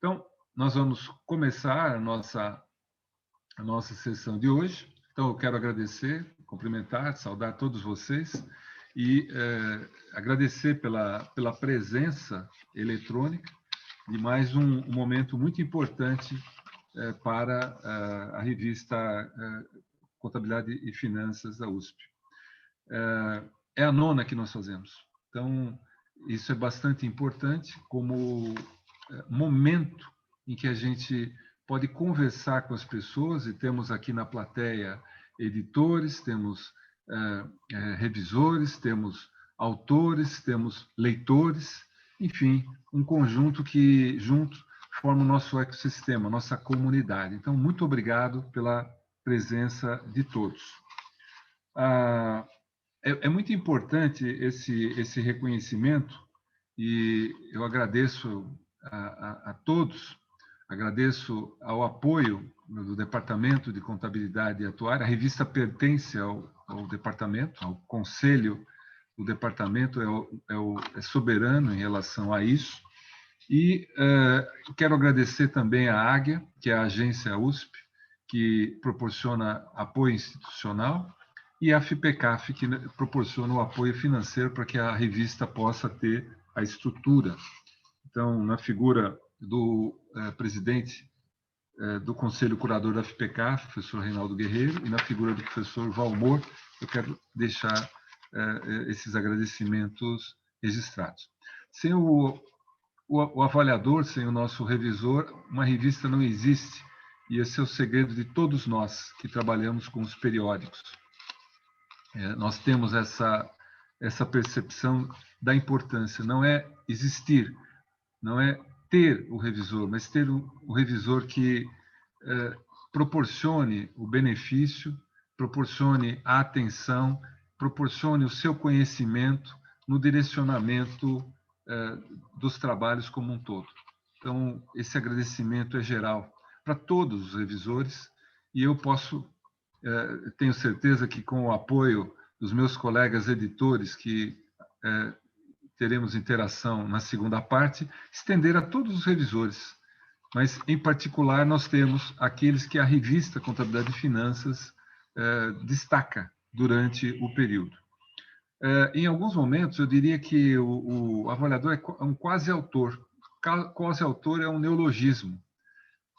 Então, nós vamos começar a nossa sessão de hoje. Então, eu quero agradecer, cumprimentar, saudar todos vocês e agradecer pela presença eletrônica de mais um momento muito importante para a revista Contabilidade e Finanças da USP. É a nona que nós fazemos. Então, isso é bastante importante como momento em que a gente pode conversar com as pessoas, e temos aqui na plateia editores, temos revisores, temos autores, temos leitores, enfim, um conjunto que juntos forma o nosso ecossistema, nossa comunidade. Então, muito obrigado pela presença de todos. É muito importante esse reconhecimento, e eu agradeço a todos, agradeço ao apoio do Departamento de Contabilidade e Atuária. A revista pertence ao departamento, ao conselho do departamento, é soberano em relação a isso. E quero agradecer também à Águia, que é a agência USP, que proporciona apoio institucional, e a FIPECAF, que proporciona o apoio financeiro para que a revista possa ter a estrutura. Então, na figura do presidente do Conselho Curador da FIPECAF, professor Reinaldo Guerreiro, e na figura do professor Valmor, eu quero deixar esses agradecimentos registrados. Sem o avaliador, sem o nosso revisor, uma revista não existe, e esse é o segredo de todos nós que trabalhamos com os periódicos. Nós temos essa percepção da importância, não é existir, não é ter o revisor, mas ter o revisor que proporcione o benefício, proporcione a atenção, proporcione o seu conhecimento no direcionamento dos trabalhos como um todo. Então, esse agradecimento é geral para todos os revisores, e eu tenho certeza que com o apoio dos meus colegas editores, que teremos interação na segunda parte, estender a todos os revisores. Mas, em particular, nós temos aqueles que a revista Contabilidade e Finanças destaca durante o período. Em alguns momentos, eu diria que o avaliador é um quase-autor. Quase-autor é um neologismo,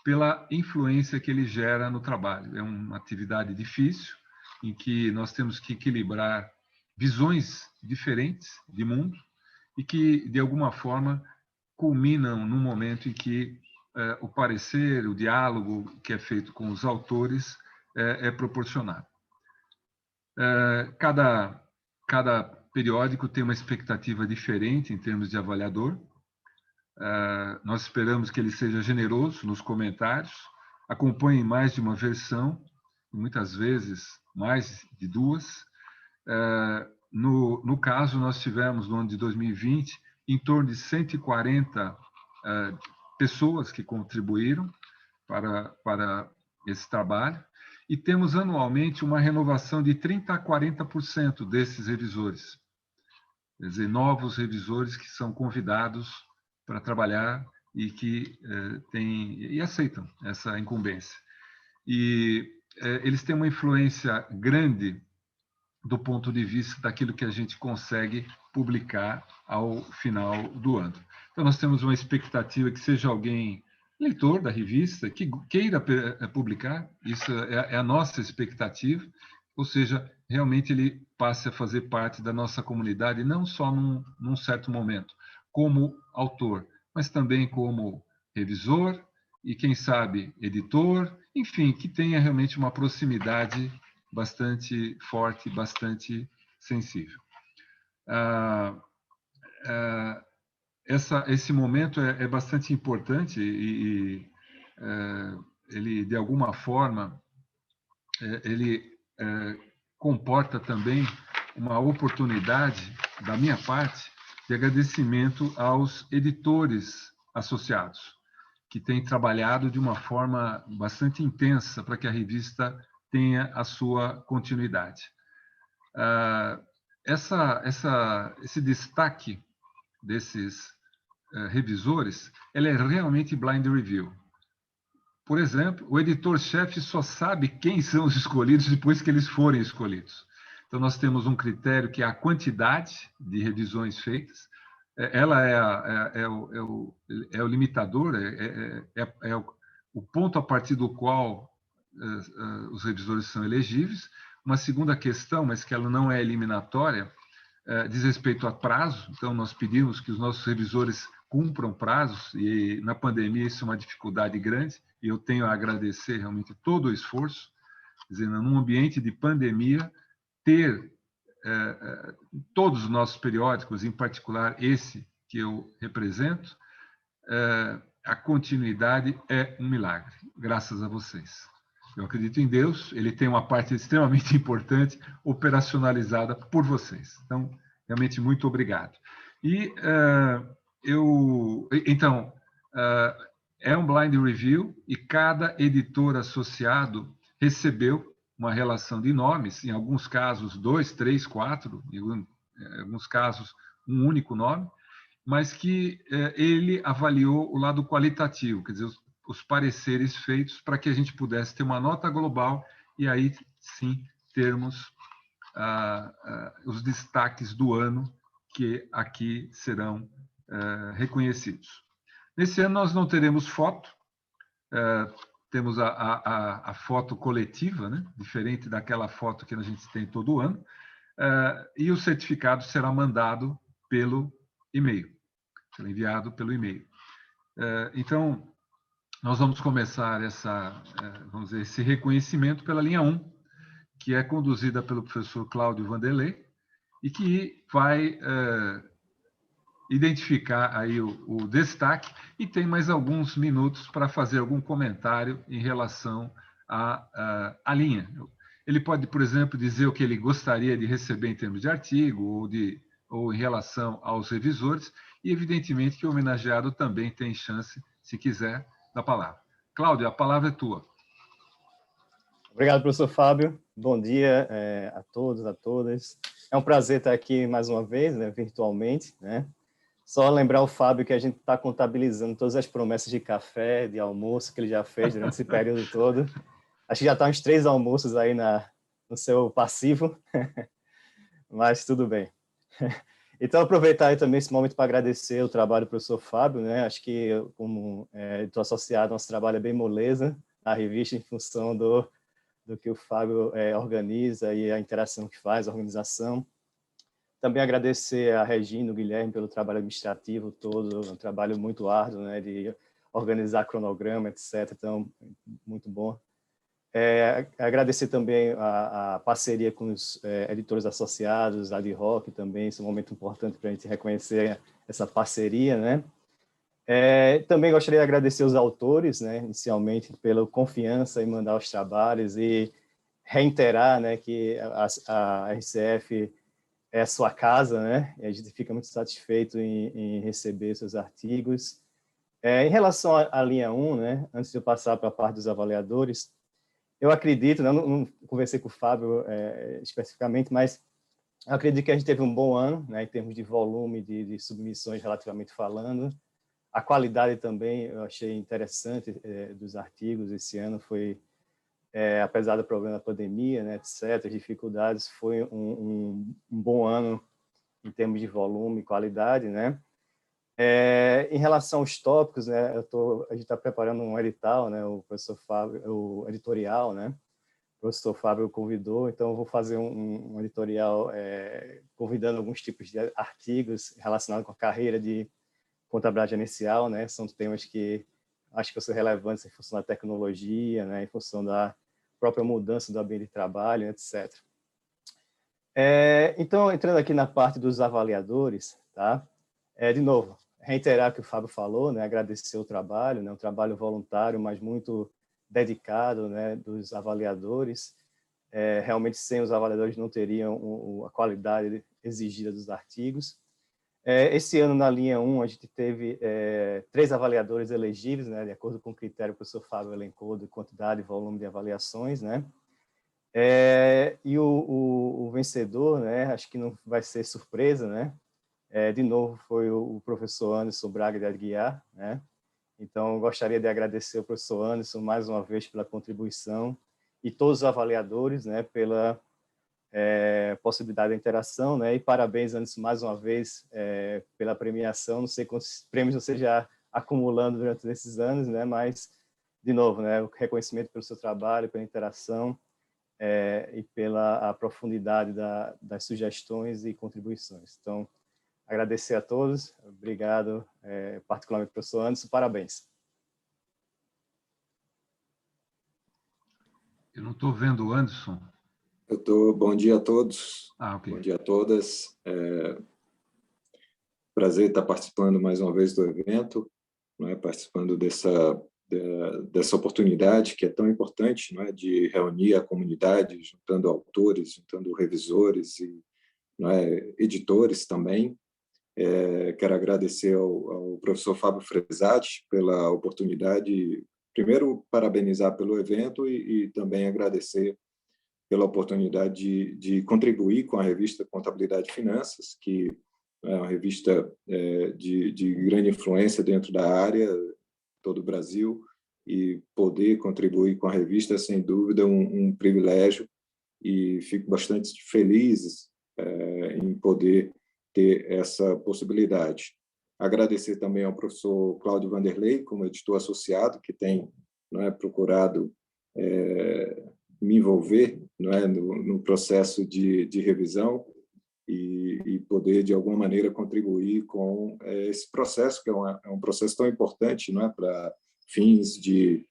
pela influência que ele gera no trabalho. É uma atividade difícil, em que nós temos que equilibrar visões diferentes de mundo e que, de alguma forma, culminam no momento em que o parecer, o diálogo que é feito com os autores é proporcionado. Cada periódico tem uma expectativa diferente em termos de avaliador. Nós esperamos que ele seja generoso nos comentários, acompanhe mais de uma versão, muitas vezes mais de duas. No caso, nós tivemos, no ano de 2020, em torno de 140 pessoas que contribuíram para esse trabalho, e temos anualmente uma renovação de 30% a 40% desses revisores. Quer dizer, novos revisores que são convidados para trabalhar e que aceitam essa incumbência. E eles têm uma influência grande do ponto de vista daquilo que a gente consegue publicar ao final do ano. Então, nós temos uma expectativa que seja alguém leitor da revista, que queira publicar, isso é a nossa expectativa, ou seja, realmente ele passe a fazer parte da nossa comunidade, não só num certo momento, como autor, mas também como revisor e, quem sabe, editor, enfim, que tenha realmente uma proximidade bastante forte, bastante sensível. Esse momento é bastante importante e ele, de alguma forma, ele comporta também uma oportunidade, da minha parte, de agradecimento aos editores associados, que têm trabalhado de uma forma bastante intensa para que a revista tenha a sua continuidade. Esse destaque desses revisores, ela é realmente blind review. Por exemplo, o editor-chefe só sabe quem são os escolhidos depois que eles forem escolhidos. Então, nós temos um critério que é a quantidade de revisões feitas. Ela é o limitador, o ponto a partir do qual os revisores são elegíveis. Uma segunda questão, mas que ela não é eliminatória, diz respeito a prazo. Então, nós pedimos que os nossos revisores cumpram prazos, e na pandemia isso é uma dificuldade grande, e eu tenho a agradecer realmente todo o esforço. Quer dizer, num ambiente de pandemia, ter todos os nossos periódicos, em particular esse que eu represento, a continuidade é um milagre, graças a vocês. Eu acredito em Deus, ele tem uma parte extremamente importante operacionalizada por vocês. Então, realmente, muito obrigado. E então, é um blind review e cada editor associado recebeu uma relação de nomes, em alguns casos 2, 3, 4, em alguns casos um único nome, mas que ele avaliou o lado qualitativo, quer dizer, os pareceres feitos para que a gente pudesse ter uma nota global e aí sim termos os destaques do ano que aqui serão reconhecidos. Nesse ano nós não teremos foto, temos a foto coletiva, né? Diferente daquela foto que a gente tem todo ano, e o certificado será mandado pelo e-mail, será enviado pelo e-mail. Então, nós vamos começar vamos dizer, esse reconhecimento pela linha 1, que é conduzida pelo professor Cláudio Vanderlei, e que vai identificar aí o destaque, e tem mais alguns minutos para fazer algum comentário em relação à linha. Ele pode, por exemplo, dizer o que ele gostaria de receber em termos de artigo ou em relação aos revisores, e evidentemente que o homenageado também tem chance, se quiser, da palavra. Cláudio, a palavra é tua. Obrigado, professor Fábio. Bom dia a todos, a todas. É um prazer estar aqui mais uma vez, né, virtualmente, né? Só lembrar o Fábio que a gente está contabilizando todas as promessas de café, de almoço que ele já fez durante esse período todo. Acho que já está uns 3 almoços aí no seu passivo, mas tudo bem. Então, aproveitar aí também esse momento para agradecer o trabalho do professor Fábio, né? Acho que, como editor associado, nosso trabalho é bem moleza na revista, em função do que o Fábio organiza e a interação que faz, a organização. Também agradecer a Regina e o Guilherme pelo trabalho administrativo todo, um trabalho muito árduo, né, de organizar cronograma, etc. Então, muito bom. Agradecer também a parceria com os editores associados, a Ad Hoc também, esse é um momento importante para a gente reconhecer essa parceria, né? Também gostaria de agradecer os autores, né, inicialmente, pela confiança em mandar os trabalhos e reiterar, né, que a RCF é a sua casa, né? E a gente fica muito satisfeito em receber seus artigos. Em relação à linha 1, né, antes de eu passar para a parte dos avaliadores, eu acredito, né, não conversei com o Fábio especificamente, mas eu acredito que a gente teve um bom ano, né, em termos de volume de submissões, relativamente falando. A qualidade também eu achei interessante dos artigos esse ano, foi, apesar do problema da pandemia, né, etc., as dificuldades, foi um bom ano em termos de volume e qualidade, né? Em relação aos tópicos, né, a gente está preparando um edital, né, o professor Fábio, o editorial, né? O professor Fábio convidou, então eu vou fazer um editorial convidando alguns tipos de artigos relacionados com a carreira de contabilidade inicial, né? São temas que acho que são relevantes em função da tecnologia, né? Em função da própria mudança do ambiente de trabalho, etc. Então, entrando aqui na parte dos avaliadores, tá? De novo, reiterar o que o Fábio falou, né? Agradecer o trabalho, né? Um trabalho voluntário, mas muito dedicado, né? Dos avaliadores. Realmente, sem os avaliadores, não teriam a qualidade exigida dos artigos. Esse ano, na linha 1, a gente teve 3 avaliadores elegíveis, né, de acordo com o critério que o professor Fábio elencou de quantidade e volume de avaliações, né? E o vencedor, né, acho que não vai ser surpresa, né? de novo, foi o professor Anderson Braga de Aguiar, né? Então, gostaria de agradecer ao professor Anderson mais uma vez pela contribuição e todos os avaliadores, né, pela possibilidade de interação, né? E parabéns, Anderson, mais uma vez pela premiação. Não sei quantos prêmios você já acumulando durante esses anos, né? Mas, de novo, né, o reconhecimento pelo seu trabalho, pela interação e pela a profundidade das sugestões e contribuições. Então, agradecer a todos. Obrigado, particularmente ao professor Anderson. Parabéns. Eu não estou vendo o Anderson. Bom dia a todos. Ok. Bom dia a todas. Prazer estar participando mais uma vez do evento, né, participando dessa oportunidade que é tão importante, né, de reunir a comunidade, juntando autores, juntando revisores e, né, editores também. Quero agradecer ao professor Fábio Fresati pela oportunidade, primeiro parabenizar pelo evento e também agradecer pela oportunidade de contribuir com a revista Contabilidade e Finanças, que é uma revista de grande influência dentro da área, todo o Brasil, e poder contribuir com a revista, sem dúvida, um privilégio, e fico bastante feliz em poder ter essa possibilidade. Agradecer também ao professor Cláudio Vanderlei, como editor associado, que tem, né, procurado me envolver, né, no processo de revisão e poder, de alguma maneira, contribuir com esse processo, que é um processo tão importante, não é, para fins de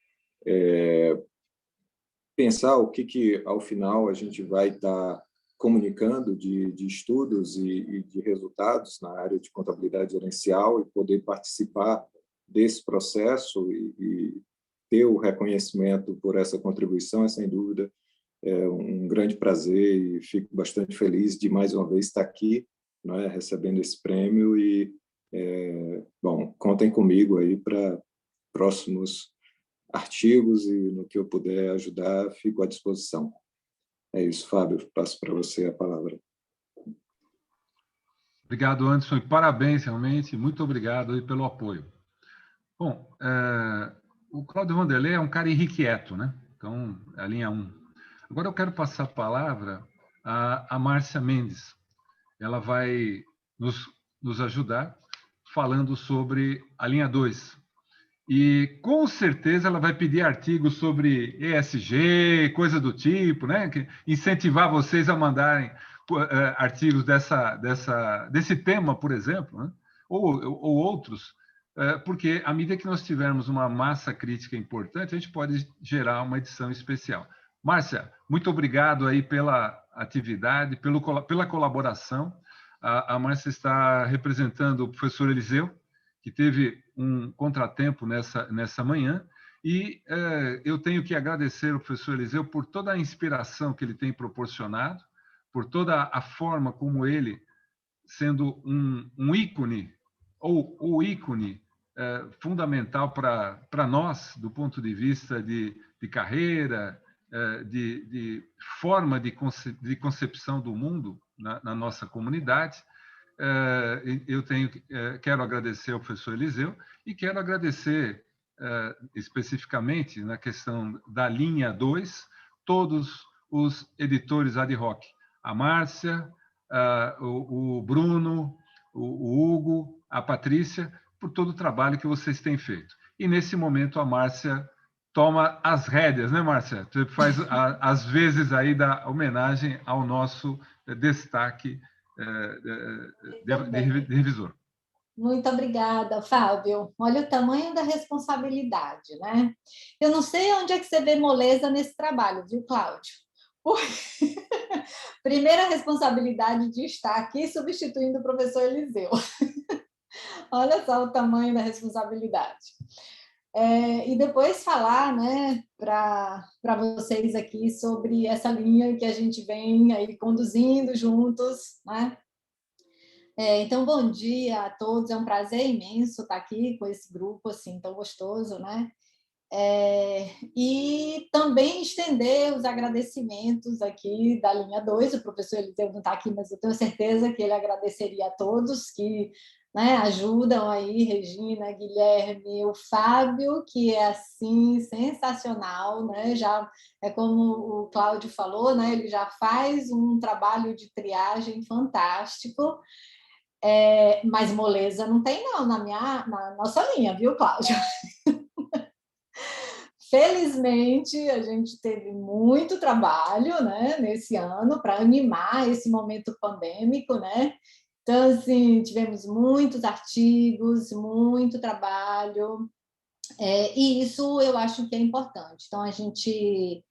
pensar o que, ao final, a gente vai estar comunicando de estudos e de resultados na área de contabilidade gerencial e poder participar desse processo e ter o reconhecimento por essa contribuição é, sem dúvida, um grande prazer e fico bastante feliz de, mais uma vez, estar aqui, né, recebendo esse prêmio e, bom, contem comigo aí para próximos artigos e no que eu puder ajudar, fico à disposição. É isso, Fábio, passo para você a palavra. Obrigado, Anderson, e parabéns, realmente, muito obrigado aí pelo apoio. Bom, o Cláudio Vanderlei é um cara irrequieto, né? Então, a linha 1. Agora eu quero passar a palavra à Márcia Mendes. Ela vai nos ajudar falando sobre a linha 2. E, com certeza, ela vai pedir artigos sobre ESG, coisa do tipo, né? Incentivar vocês a mandarem artigos desse tema, por exemplo, né? ou outros, porque, à medida que nós tivermos uma massa crítica importante, a gente pode gerar uma edição especial. Márcia, muito obrigado aí pela atividade, pela colaboração. A Márcia está representando o professor Eliseu, que teve um contratempo nessa manhã, e eu tenho que agradecer ao professor Eliseu por toda a inspiração que ele tem proporcionado, por toda a forma como ele, sendo um ícone, ou o ícone fundamental para nós, do ponto de vista de carreira, de forma de concepção do mundo na nossa comunidade. Quero agradecer ao professor Eliseu e quero agradecer especificamente na questão da linha 2, todos os editores ad hoc, a Márcia, o Bruno, o Hugo, a Patrícia, por todo o trabalho que vocês têm feito. E, nesse momento, a Márcia toma as rédeas, né, Márcia? Você faz, às vezes, aí da homenagem ao nosso destaque de revisor. Muito obrigada, Fábio. Olha o tamanho da responsabilidade, né? Eu não sei onde é que você vê moleza nesse trabalho, viu, Cláudio? Primeira responsabilidade de estar aqui substituindo o professor Eliseu. Olha só o tamanho da responsabilidade. E depois falar, né, para vocês aqui sobre essa linha que a gente vem aí conduzindo juntos, né? Então, bom dia a todos, é um prazer imenso estar aqui com esse grupo assim tão gostoso, né? E também estender os agradecimentos aqui da linha 2, o professor Eliseu não está aqui, mas eu tenho certeza que ele agradeceria a todos que, né, ajudam aí, Regina, Guilherme, o Fábio, que é assim sensacional, né? Já é como o Cláudio falou, né? Ele já faz um trabalho de triagem fantástico, mas moleza não tem não na nossa linha, viu, Cláudio? Felizmente, a gente teve muito trabalho, né, nesse ano para animar esse momento pandêmico, né? Então, assim, tivemos muitos artigos, muito trabalho, e isso eu acho que é importante. Então, a gente,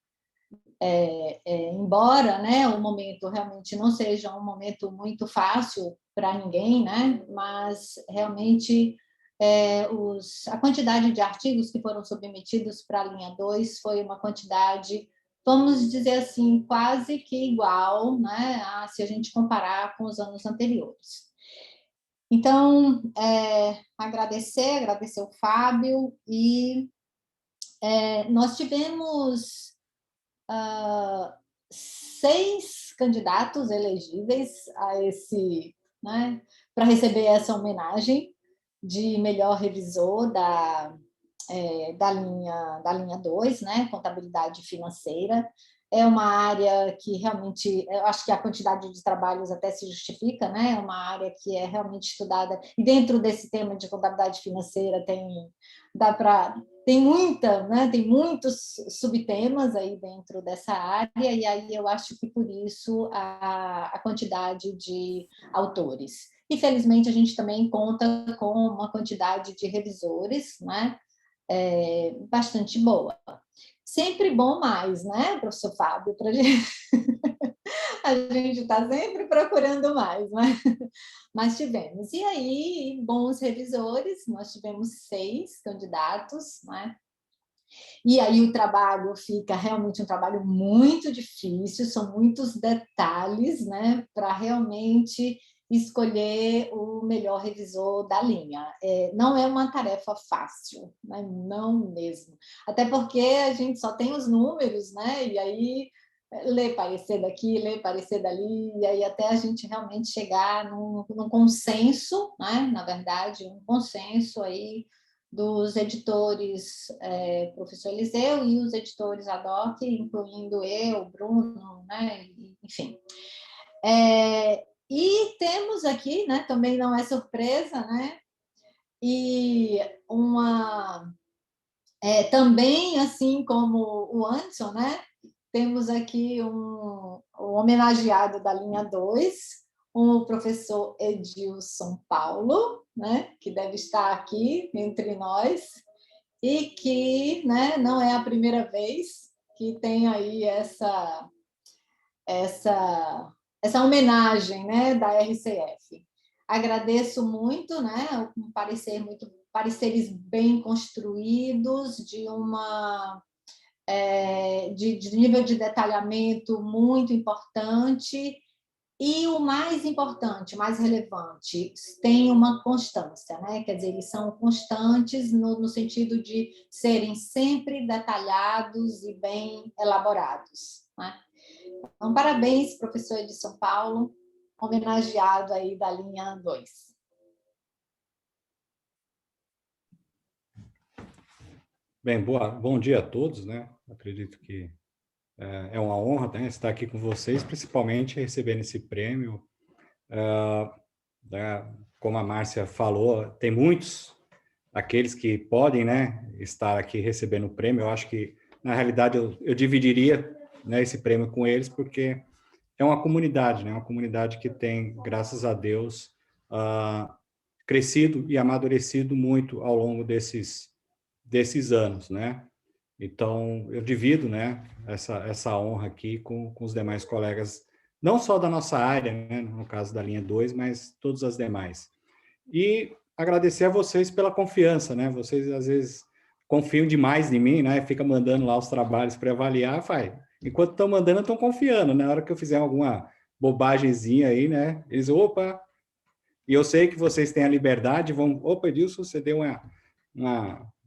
embora, né, o momento realmente não seja um momento muito fácil para ninguém, né, mas realmente a quantidade de artigos que foram submetidos para a linha 2 foi uma quantidade, vamos dizer assim, quase que igual, né, se a gente comparar com os anos anteriores. Então, agradecer o Fábio, e nós tivemos 6 candidatos elegíveis a esse, né, para receber essa homenagem de melhor revisor da linha 2, né, contabilidade financeira. É uma área que realmente, eu acho que a quantidade de trabalhos até se justifica, né? É uma área que é realmente estudada, e dentro desse tema de contabilidade financeira tem muitos subtemas aí dentro dessa área, e aí eu acho que por isso a quantidade de autores. Infelizmente, a gente também conta com uma quantidade de revisores, né? Bastante boa. Sempre bom mais, né, professor Fábio? A gente está sempre procurando mais, mas tivemos. E aí, bons revisores, nós tivemos 6 candidatos, né? E aí o trabalho fica realmente um trabalho muito difícil, são muitos detalhes, né, para realmente escolher o melhor revisor da linha. Não é uma tarefa fácil, né? Não mesmo. Até porque a gente só tem os números, né? E aí lê parecer daqui, lê parecer dali, e aí até a gente realmente chegar num consenso, né? Na verdade, um consenso aí dos editores professor Eliseu e os editores ad hoc, incluindo eu, Bruno, né? Enfim. E temos aqui, né, também não é surpresa, né, e também, assim como o Anderson, né, temos aqui um homenageado da linha 2, o professor Edilson Paulo, né, que deve estar aqui entre nós, e que, né, não é a primeira vez que tem aí essa homenagem, né, da RCF. Agradeço muito, né, pareceres bem construídos, de nível de detalhamento muito importante, e o mais importante, mais relevante, tem uma constância, né? Quer dizer, eles são constantes no sentido de serem sempre detalhados e bem elaborados, né? Então, parabéns, professor de São Paulo, homenageado aí da linha 2. Bem, bom dia a todos, né? Acredito que é uma honra, né, estar aqui com vocês, principalmente recebendo esse prêmio. Como a Márcia falou, tem muitos aqueles que podem, né, estar aqui recebendo o prêmio. Eu acho que, na realidade, eu dividiria, né, esse prêmio com eles, porque é uma comunidade, né? Uma comunidade que tem, graças a Deus, crescido e amadurecido muito ao longo desses anos, né? Então, eu divido, né, essa honra aqui com os demais colegas, não só da nossa área, né, no caso da linha 2, mas todas as demais. E agradecer a vocês pela confiança, né? Vocês, às vezes, confiam demais em mim, né? Fica mandando lá os trabalhos para avaliar, enquanto estão mandando, estão confiando. Na hora que eu fizer alguma bobagemzinha aí, né? Eles, opa! E eu sei que vocês têm a liberdade, opa, Edilson, você deu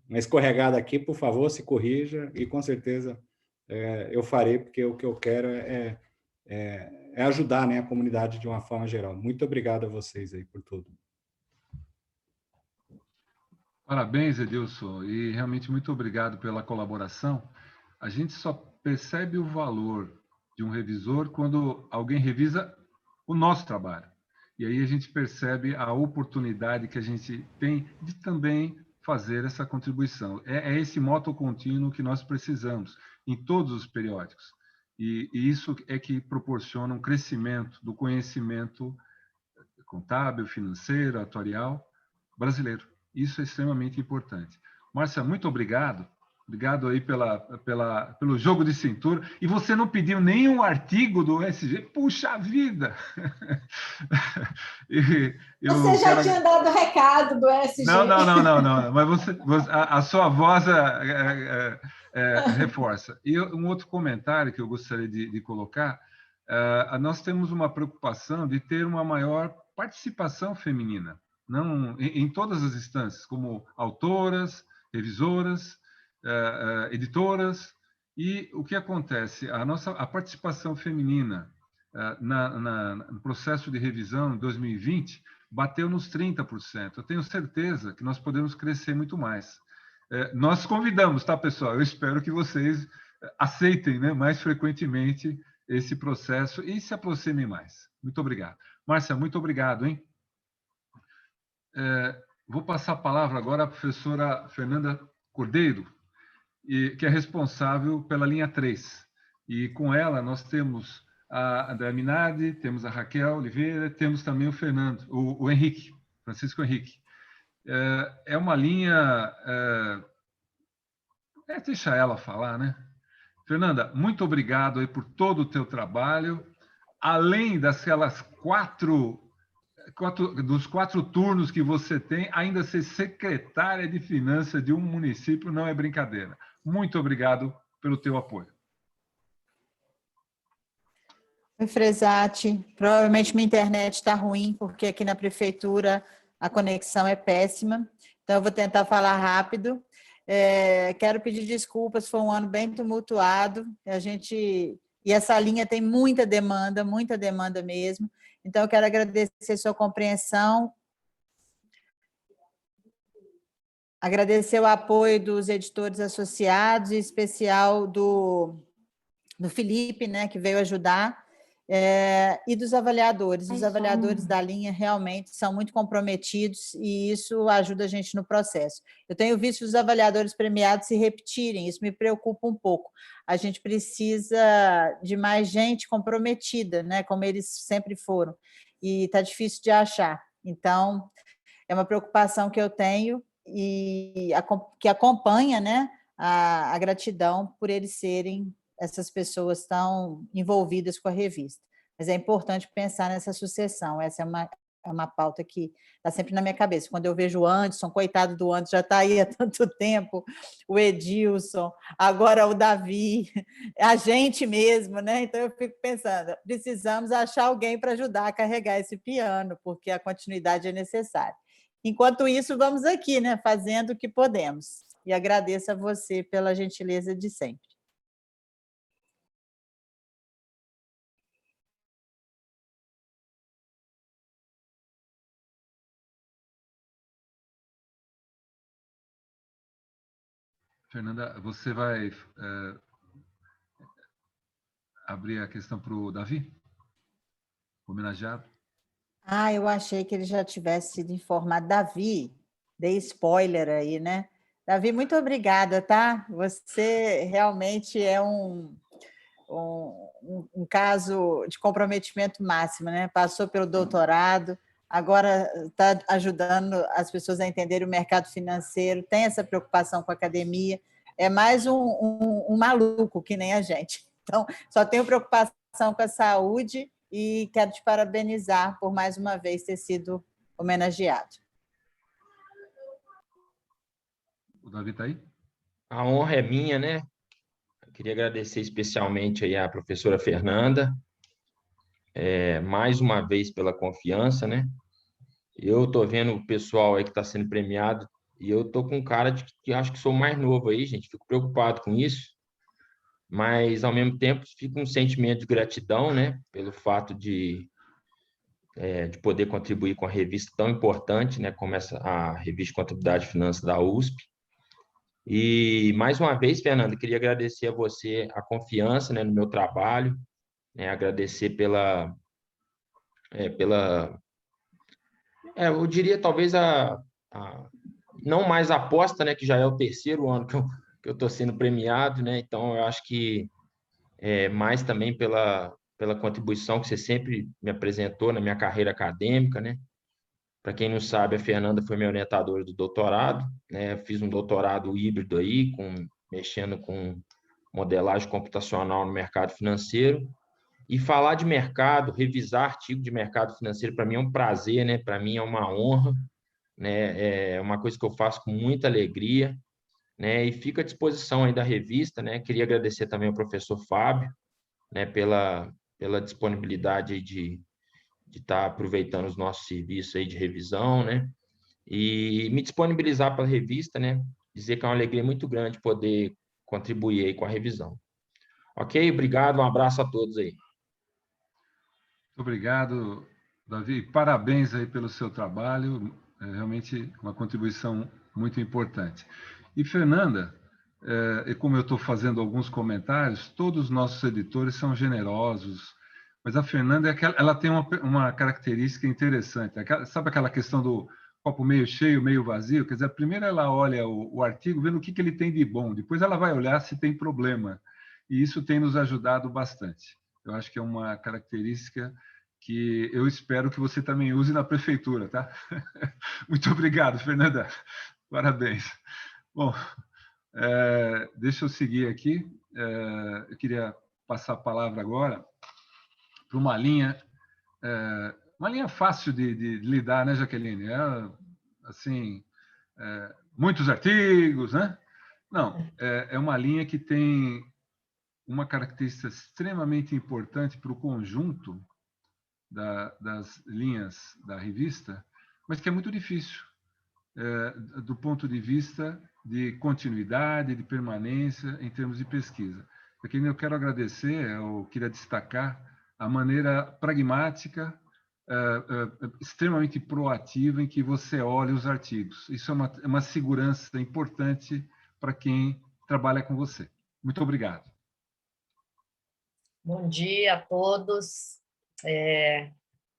uma escorregada aqui, por favor, se corrija, e com certeza eu farei, porque o que eu quero é ajudar, né, a comunidade de uma forma geral. Muito obrigado a vocês aí por tudo. Parabéns, Edilson, e realmente muito obrigado pela colaboração. A gente só percebe o valor de um revisor quando alguém revisa o nosso trabalho. E aí a gente percebe a oportunidade que a gente tem de também fazer essa contribuição. É esse moto contínuo que nós precisamos em todos os periódicos. E isso é que proporciona um crescimento do conhecimento contábil, financeiro, atuarial brasileiro. Isso é extremamente importante. Márcia, muito obrigado. Obrigado aí pelo jogo de cintura. E você não pediu nenhum artigo do SG? Puxa vida! Você já tinha dado recado do SG. Não. Mas a sua voz reforça. E um outro comentário que eu gostaria de colocar, nós temos uma preocupação de ter uma maior participação feminina, não em todas as instâncias, como autoras, revisoras, editoras. E o que acontece? A participação feminina no processo de revisão em 2020 bateu nos 30%. Eu tenho certeza que nós podemos crescer muito mais. Nós convidamos, tá, pessoal? Eu espero que vocês aceitem, né, mais frequentemente esse processo e se aproximem mais. Muito obrigado. Márcia, muito obrigado, hein? Vou passar a palavra agora à professora Fernanda Cordeiro, que é responsável pela linha 3. E com ela nós temos a André Minardi, temos a Raquel Oliveira, temos também o Fernando, o Henrique, Francisco Henrique. É uma linha... deixa ela falar, né? Fernanda, muito obrigado aí por todo o teu trabalho. Além dos 4 turnos que você tem, ainda ser secretária de Finanças de um município não é brincadeira. Muito obrigado pelo teu apoio. Oi, Fresati. Provavelmente minha internet está ruim, porque aqui na prefeitura a conexão é péssima. Então, eu vou tentar falar rápido. Quero pedir desculpas, foi um ano bem tumultuado. E essa linha tem muita demanda mesmo. Então, eu quero agradecer sua compreensão, agradecer o apoio dos editores associados, em especial do Felipe, né, que veio ajudar, e dos avaliadores. Os avaliadores da linha realmente são muito comprometidos e isso ajuda a gente no processo. Eu tenho visto os avaliadores premiados se repetirem, isso me preocupa um pouco. A gente precisa de mais gente comprometida, né, como eles sempre foram, e está difícil de achar. Então, é uma preocupação que eu tenho e que acompanha, né, a gratidão por eles serem essas pessoas tão envolvidas com a revista. Mas é importante pensar nessa sucessão, essa é uma pauta que está sempre na minha cabeça. Quando eu vejo o Anderson, coitado do Anderson, já está aí há tanto tempo, o Edilson, agora o Davi, a gente mesmo, né? Então eu fico pensando, precisamos achar alguém para ajudar a carregar esse piano, porque a continuidade é necessária. Enquanto isso, vamos aqui, né, fazendo o que podemos. E agradeço a você pela gentileza de sempre. Fernanda, você vai abrir a questão para o Davi? Homenageado? Eu achei que ele já tivesse sido informado. Davi, dei spoiler aí, né? Davi, muito obrigada, tá? Você realmente é um caso de comprometimento máximo, né? Passou pelo doutorado, agora está ajudando as pessoas a entenderem o mercado financeiro, tem essa preocupação com a academia, é mais um maluco que nem a gente. Então, só tenho preocupação com a saúde e quero te parabenizar por mais uma vez ter sido homenageado. O Davi está aí? A honra é minha, né? Eu queria agradecer especialmente aí à professora Fernanda, mais uma vez pela confiança, né? Eu estou vendo o pessoal aí que está sendo premiado, E eu tô com cara de que acho que sou mais novo aí, gente, fico preocupado com isso, mas ao mesmo tempo fica um sentimento de gratidão, né, pelo fato de poder contribuir com a revista tão importante, né, como a Revista de Contabilidade e Finanças da USP. E mais uma vez, Fernanda, queria agradecer a você a confiança, né, no meu trabalho, né, agradecer pela eu diria talvez não mais a aposta, né, que já é o terceiro ano que eu estou sendo premiado, né, então eu acho que mais também pela contribuição que você sempre me apresentou na minha carreira acadêmica, né. Para quem não sabe, a Fernanda foi minha orientadora do doutorado, né, fiz um doutorado híbrido aí, mexendo com modelagem computacional no mercado financeiro. E falar de mercado, revisar artigo de mercado financeiro, para mim é um prazer, né? Para mim é uma honra, né? É uma coisa que eu faço com muita alegria, né? E fico à disposição aí da revista, né? Queria agradecer também ao professor Fábio, né? Pela disponibilidade aí de estar aproveitando os nossos serviços aí de revisão, né? E me disponibilizar para a revista, né? Dizer que é uma alegria muito grande poder contribuir aí com a revisão. Ok? Obrigado, um abraço a todos aí. Obrigado, Davi. Parabéns aí pelo seu trabalho. É realmente uma contribuição muito importante. E, Fernanda, e como eu estou fazendo alguns comentários, todos os nossos editores são generosos, mas a Fernanda ela tem uma característica interessante. Sabe aquela questão do copo meio cheio, meio vazio? Quer dizer, primeiro ela olha o artigo, vendo o que ele tem de bom, depois ela vai olhar se tem problema. E isso tem nos ajudado bastante. Eu acho que é uma característica que eu espero que você também use na prefeitura, tá? Muito obrigado, Fernanda. Parabéns. Bom, deixa eu seguir aqui. Eu queria passar a palavra agora para uma linha fácil de lidar, né, Jaqueline? Assim, muitos artigos, né? Não, é uma linha que tem uma característica extremamente importante para o conjunto das linhas da revista, mas que é muito difícil do ponto de vista de continuidade, de permanência em termos de pesquisa. Aqui eu quero agradecer, eu queria destacar a maneira pragmática, extremamente proativa em que você olha os artigos. Isso é uma segurança importante para quem trabalha com você. Muito obrigado. Bom dia a todos.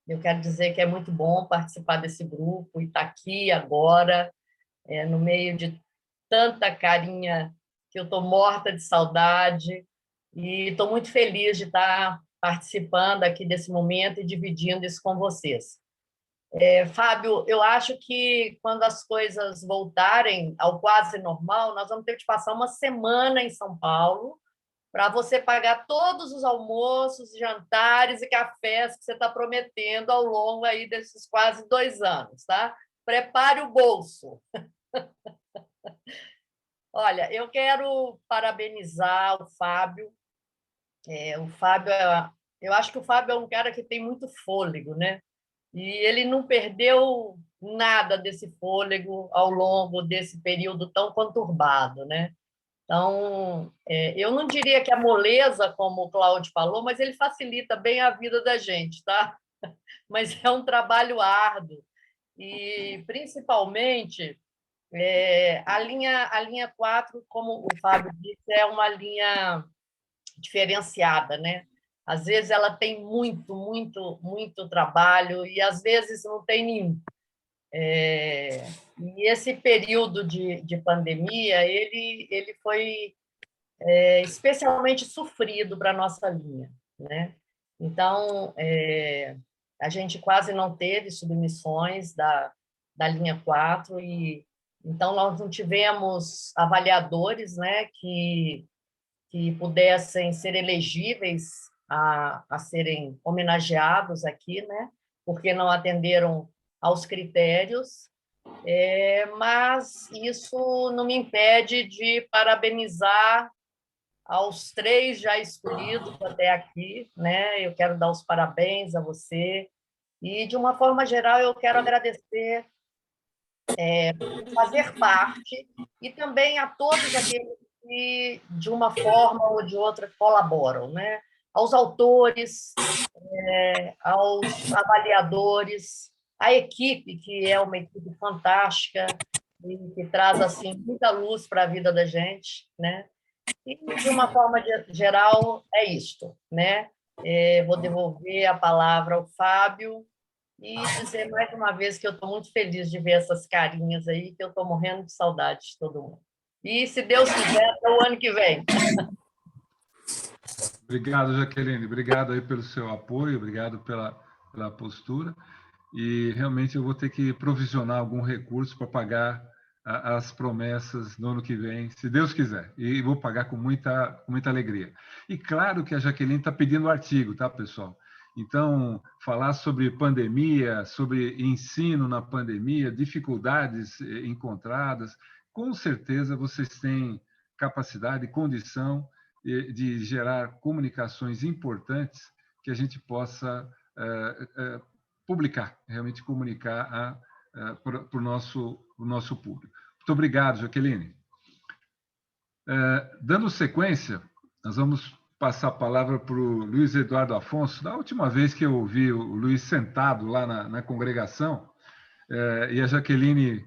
Eu quero dizer que é muito bom participar desse grupo e estar aqui agora, no meio de tanta carinha que eu estou morta de saudade, e estou muito feliz de estar participando aqui desse momento e dividindo isso com vocês. Fábio, eu acho que quando as coisas voltarem ao quase normal, nós vamos ter que passar uma semana em São Paulo, para você pagar todos os almoços, jantares e cafés que você está prometendo ao longo aí desses quase 2 anos, tá? Prepare o bolso. Olha, eu quero parabenizar o Fábio. Eu acho que o Fábio é um cara que tem muito fôlego, né? E ele não perdeu nada desse fôlego ao longo desse período tão conturbado, né? Então, eu não diria que a moleza, como o Cláudio falou, mas ele facilita bem a vida da gente, tá? Mas é um trabalho árduo e, principalmente, a linha 4, como o Fábio disse, é uma linha diferenciada, né? Às vezes ela tem muito, muito, muito trabalho e, às vezes, não tem nenhum. E esse período de pandemia, ele foi especialmente sofrido para a nossa linha, né? Então, a gente quase não teve submissões da linha 4, e então nós não tivemos avaliadores, né, que pudessem ser elegíveis a serem homenageados aqui, né, porque não atenderam aos critérios, mas isso não me impede de parabenizar aos 3 já escolhidos até aqui, né? Eu quero dar os parabéns a você e, de uma forma geral, eu quero agradecer fazer parte, e também a todos aqueles que, de uma forma ou de outra, colaboram, né? Aos autores, aos avaliadores, à equipe, que é uma equipe fantástica e que traz assim muita luz para a vida da gente, né? E, de uma forma geral, é isto, né? Vou devolver a palavra ao Fábio e dizer mais uma vez que eu estou muito feliz de ver essas carinhas aí, que eu estou morrendo de saudade de todo mundo. E, se Deus quiser, até o ano que vem. Obrigado, Jaqueline. Obrigado aí pelo seu apoio, obrigado pela postura. E realmente eu vou ter que provisionar algum recurso para pagar as promessas no ano que vem, se Deus quiser. E vou pagar com muita alegria. E claro que a Jaqueline está pedindo artigo, tá, pessoal? Então, falar sobre pandemia, sobre ensino na pandemia, dificuldades encontradas, com certeza vocês têm capacidade e condição de gerar comunicações importantes que a gente possa publicar, realmente comunicar para o nosso público. Muito obrigado, Jaqueline. Dando sequência, nós vamos passar a palavra para o Luiz Eduardo Afonso. Da última vez que eu ouvi o Luiz sentado lá na congregação, e a Jaqueline...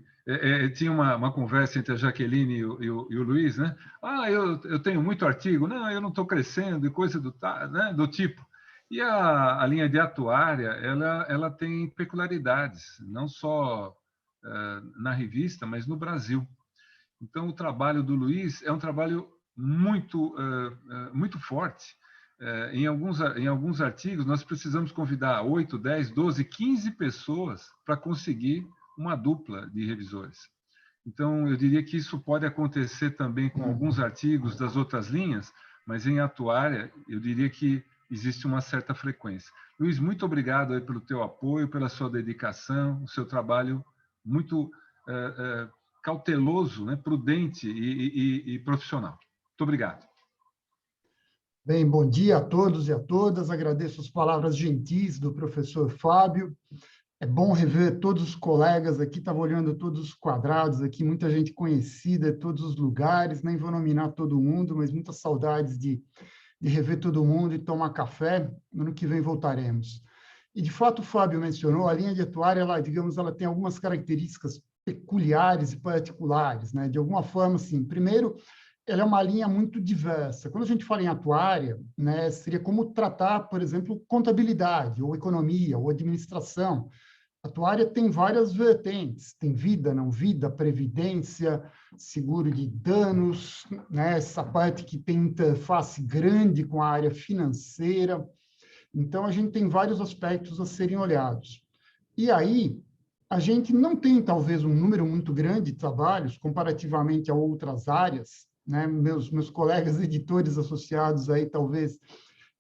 tinha uma conversa entre a Jaqueline e o Luiz, né? Eu tenho muito artigo. Não, eu não estou crescendo, e coisa né? do tipo. E a linha de atuária, ela tem peculiaridades, não só na revista, mas no Brasil. Então, o trabalho do Luiz é um trabalho muito forte. Em alguns artigos, nós precisamos convidar 8, 10, 12, 15 pessoas para conseguir uma dupla de revisores. Então, eu diria que isso pode acontecer também com alguns artigos das outras linhas, mas em atuária, eu diria que existe uma certa frequência. Luiz, muito obrigado aí pelo teu apoio, pela sua dedicação, o seu trabalho muito cauteloso, né, prudente e profissional. Muito obrigado. Bem, bom dia a todos e a todas. Agradeço as palavras gentis do professor Fábio. É bom rever todos os colegas aqui, estava olhando todos os quadrados aqui, muita gente conhecida, todos os lugares, nem vou nominar todo mundo, mas muitas saudades de rever todo mundo e tomar café. No ano que vem voltaremos. E, de fato, o Fábio mencionou, a linha de atuária, ela tem algumas características peculiares e particulares, né? De alguma forma, assim, primeiro, ela é uma linha muito diversa. Quando a gente fala em atuária, né, seria como tratar, por exemplo, contabilidade, ou economia, ou administração. A atuária tem várias vertentes, tem vida, não vida, previdência, seguro de danos, né, essa parte que tem interface grande com a área financeira. Então, a gente tem vários aspectos a serem olhados. E aí, a gente não tem, talvez, um número muito grande de trabalhos, comparativamente a outras áreas, né? Meus colegas editores associados aí, talvez,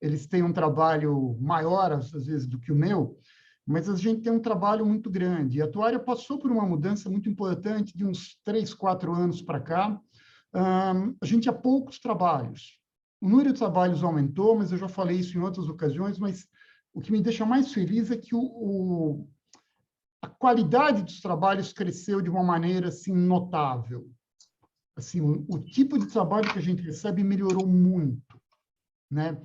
eles tenham um trabalho maior, às vezes, do que o meu, mas a gente tem um trabalho muito grande. E a atuária passou por uma mudança muito importante de uns 3, 4 anos para cá. A gente tinha poucos trabalhos. O número de trabalhos aumentou, mas eu já falei isso em outras ocasiões, mas o que me deixa mais feliz é que a qualidade dos trabalhos cresceu de uma maneira assim, notável. Assim, o tipo de trabalho que a gente recebe melhorou muito, né?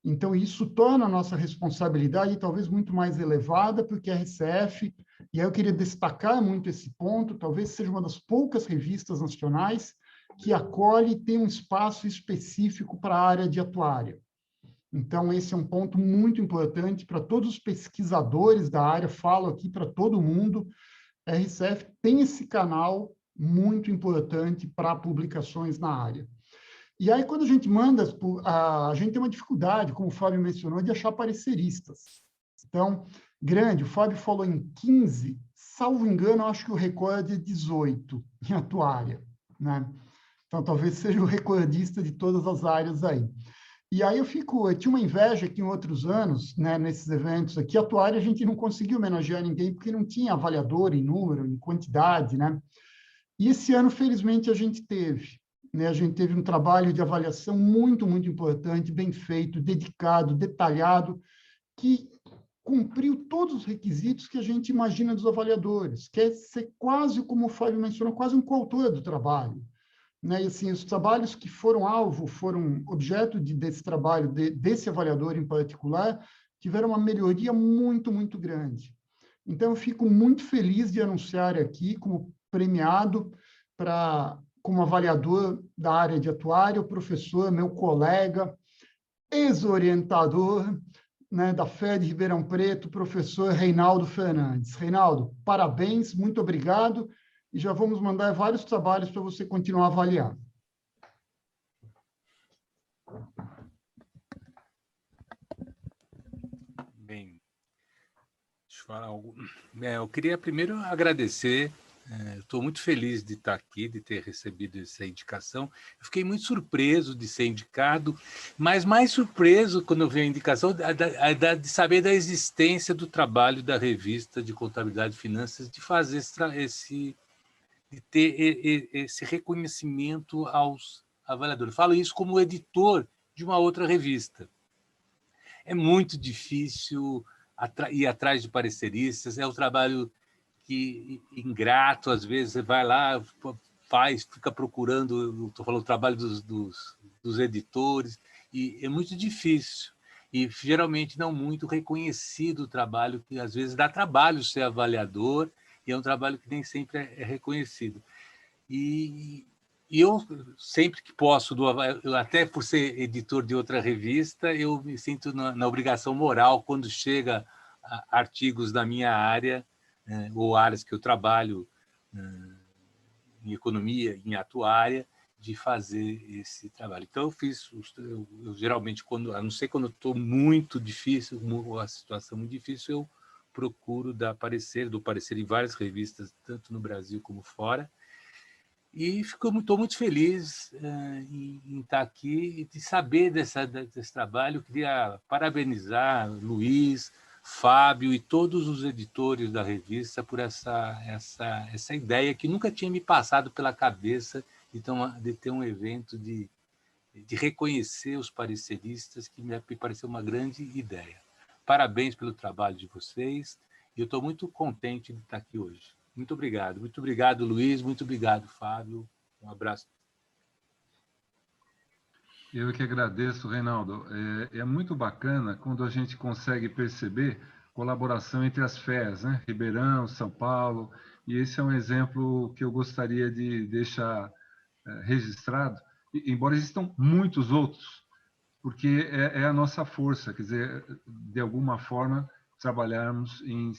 Então, isso torna a nossa responsabilidade talvez muito mais elevada, porque a RCF, e aí eu queria destacar muito esse ponto, talvez seja uma das poucas revistas nacionais que acolhe e tem um espaço específico para a área de atuária. Então, esse é um ponto muito importante para todos os pesquisadores da área, falo aqui para todo mundo, a RCF tem esse canal muito importante para publicações na área. E aí, quando a gente manda, a gente tem uma dificuldade, como o Fábio mencionou, de achar pareceristas. Então, grande, o Fábio falou em 15, salvo engano, eu acho que o recorde é 18 em atuária, né? Então, talvez seja o recordista de todas as áreas aí. E aí eu tinha uma inveja que em outros anos, né, nesses eventos aqui, a atuária a gente não conseguiu homenagear ninguém, porque não tinha avaliador em número, em quantidade, né? E esse ano, felizmente, a gente teve. Né? A gente teve um trabalho de avaliação muito, muito importante, bem feito, dedicado, detalhado, que cumpriu todos os requisitos que a gente imagina dos avaliadores, que é ser quase, como o Fábio mencionou, quase um coautor do trabalho. Né? E, assim, os trabalhos que foram alvo, foram objeto desse trabalho, desse avaliador em particular, tiveram uma melhoria muito, muito grande. Então, eu fico muito feliz de anunciar aqui, como premiado, como avaliador da área de atuária, o professor, meu colega, ex-orientador, né, da FED Ribeirão Preto, professor Reinaldo Fernandes. Reinaldo, parabéns, muito obrigado, e já vamos mandar vários trabalhos para você continuar a avaliar. Bem, deixa eu falar algo. Eu queria primeiro agradecer. Estou muito feliz de estar aqui, de ter recebido essa indicação. Eu fiquei muito surpreso de ser indicado, mas mais surpreso quando eu vi a indicação de saber da existência do trabalho da revista de Contabilidade e Finanças, de fazer de ter esse reconhecimento aos avaliadores. Falo isso como editor de uma outra revista. É muito difícil ir atrás de pareceristas, é um trabalho ingrato, às vezes, você vai lá, fica procurando, estou falando do trabalho dos editores, e é muito difícil. E, geralmente, não muito reconhecido o trabalho, que às vezes dá trabalho ser avaliador, e é um trabalho que nem sempre é reconhecido. E eu, sempre que posso, até por ser editor de outra revista, eu me sinto na obrigação moral, quando chega artigos da minha área, ou áreas que eu trabalho em economia, em atuária, de fazer esse trabalho. Então, eu geralmente, a não ser quando estou muito difícil, a situação muito difícil, eu procuro dou parecer em várias revistas, tanto no Brasil como fora, e estou muito feliz em estar aqui e de saber desse trabalho. Eu queria parabenizar Luiz, Fábio e todos os editores da revista por essa ideia que nunca tinha me passado pela cabeça de ter um evento de reconhecer os pareceristas, que me pareceu uma grande ideia. Parabéns pelo trabalho de vocês, e eu estou muito contente de estar aqui hoje. Muito obrigado, Luiz, muito obrigado, Fábio. Um abraço. Eu que agradeço, Reinaldo. É muito bacana quando a gente consegue perceber colaboração entre as FES, né? Ribeirão, São Paulo, e esse é um exemplo que eu gostaria de deixar registrado, embora existam muitos outros, porque é a nossa força, quer dizer, de alguma forma, trabalharmos em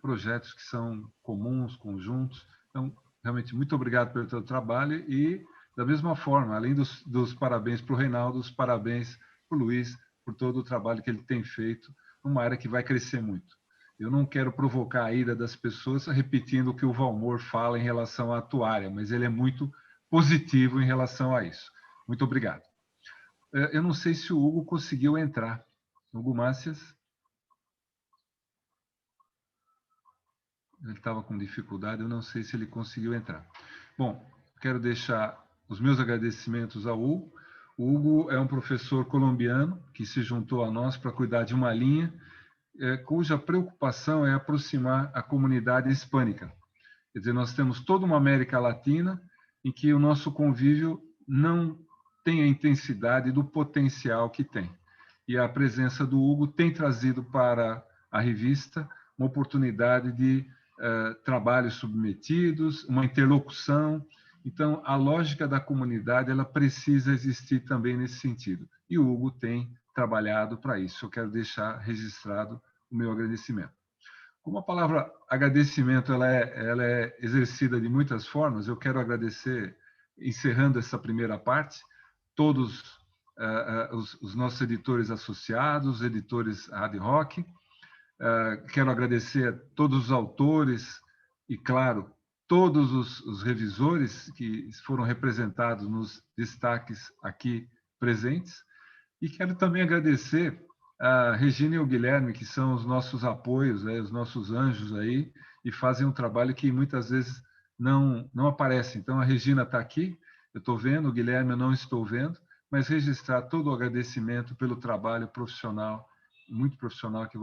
projetos que são comuns, conjuntos. Então, realmente, muito obrigado pelo teu trabalho e, da mesma forma, além dos parabéns para o Reinaldo, os parabéns para o Luiz por todo o trabalho que ele tem feito numa área que vai crescer muito. Eu não quero provocar a ira das pessoas repetindo o que o Valmor fala em relação à atuária, mas ele é muito positivo em relação a isso. Muito obrigado. Eu não sei se o Hugo conseguiu entrar. Hugo Mácias? Ele estava com dificuldade, eu não sei se ele conseguiu entrar. Bom, quero deixar os meus agradecimentos ao Hugo. O Hugo é um professor colombiano que se juntou a nós para cuidar de uma linha cuja preocupação é aproximar a comunidade hispânica. Quer dizer, nós temos toda uma América Latina em que o nosso convívio não tem a intensidade do potencial que tem. E a presença do Hugo tem trazido para a revista uma oportunidade de trabalhos submetidos, uma interlocução. Então, a lógica da comunidade ela precisa existir também nesse sentido. E o Hugo tem trabalhado para isso. Eu quero deixar registrado o meu agradecimento. Como a palavra agradecimento ela é exercida de muitas formas, eu quero agradecer, encerrando essa primeira parte, todos os nossos editores associados, editores ad hoc. Quero agradecer a todos os autores e, claro, todos os revisores que foram representados nos destaques aqui presentes. E quero também agradecer a Regina e o Guilherme, que são os nossos apoios, os nossos anjos aí, e fazem um trabalho que muitas vezes não aparece. Então, a Regina está aqui, eu estou vendo, o Guilherme eu não estou vendo, mas registrar todo o agradecimento pelo trabalho profissional muito profissional que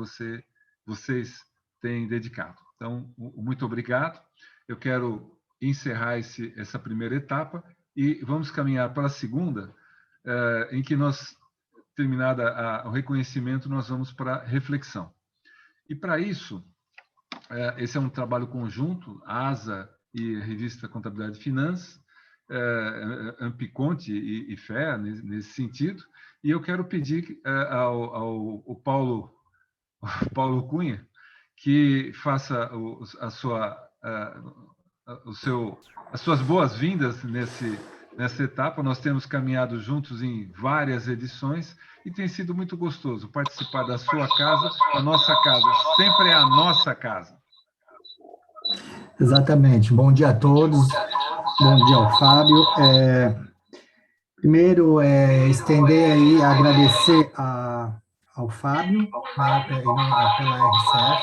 vocês têm dedicado. Então, muito obrigado. Eu quero encerrar essa primeira etapa e vamos caminhar para a segunda, em que nós, terminada o reconhecimento, nós vamos para a reflexão. E para isso, esse é um trabalho conjunto, ASA e Revista Contabilidade e Finanças, Ampiconte e FEA, nesse sentido, e eu quero pedir ao Paulo Cunha que faça as suas boas-vindas nessa etapa. Nós temos caminhado juntos em várias edições e tem sido muito gostoso participar da sua casa, da nossa casa. Sempre é a nossa casa. Exatamente. Bom dia a todos. Bom dia ao Fábio. Primeiro, estender aí, agradecer ao Fábio, né, pela RCF.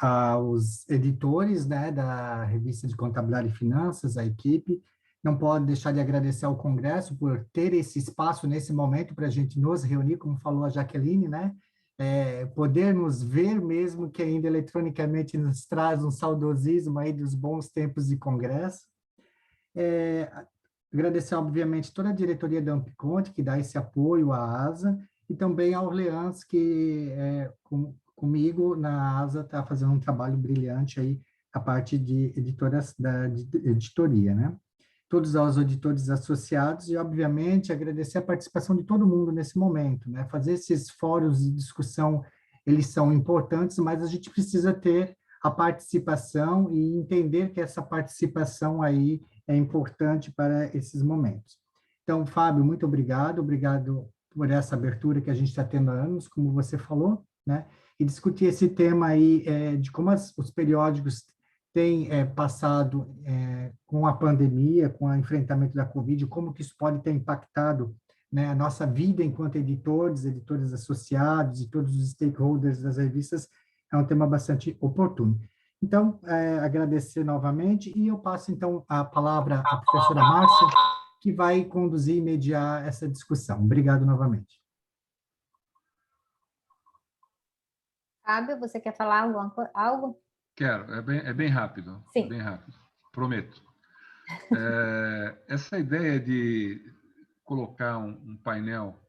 Aos editores, né, da Revista de Contabilidade e Finanças, a equipe. Não pode deixar de agradecer ao Congresso por ter esse espaço nesse momento para a gente nos reunir, como falou a Jaqueline, né? Poder nos ver, mesmo que ainda eletronicamente nos traz um saudosismo aí dos bons tempos de Congresso. Agradecer, obviamente, toda a diretoria da Ampiconte, que dá esse apoio à ASA, e também ao Orleans, que comigo na ASA está fazendo um trabalho brilhante aí, a parte de editoria, né? Todos os auditores associados e, obviamente, agradecer a participação de todo mundo nesse momento, né? Fazer esses fóruns de discussão, eles são importantes, mas a gente precisa ter a participação e entender que essa participação aí é importante para esses momentos. Então, Fábio, muito obrigado por essa abertura que a gente está tendo há anos, como você falou, né? E discutir esse tema aí de como os periódicos têm passado com a pandemia, com o enfrentamento da Covid, como que isso pode ter impactado, né, a nossa vida enquanto editores associados e todos os stakeholders das revistas, é um tema bastante oportuno. Então, agradecer novamente, e eu passo, então, a palavra à professora Márcia, que vai conduzir e mediar essa discussão. Obrigado novamente. Fábio, você quer falar algo? Quero, é bem rápido. Sim. É bem rápido, prometo. Essa ideia de colocar um painel,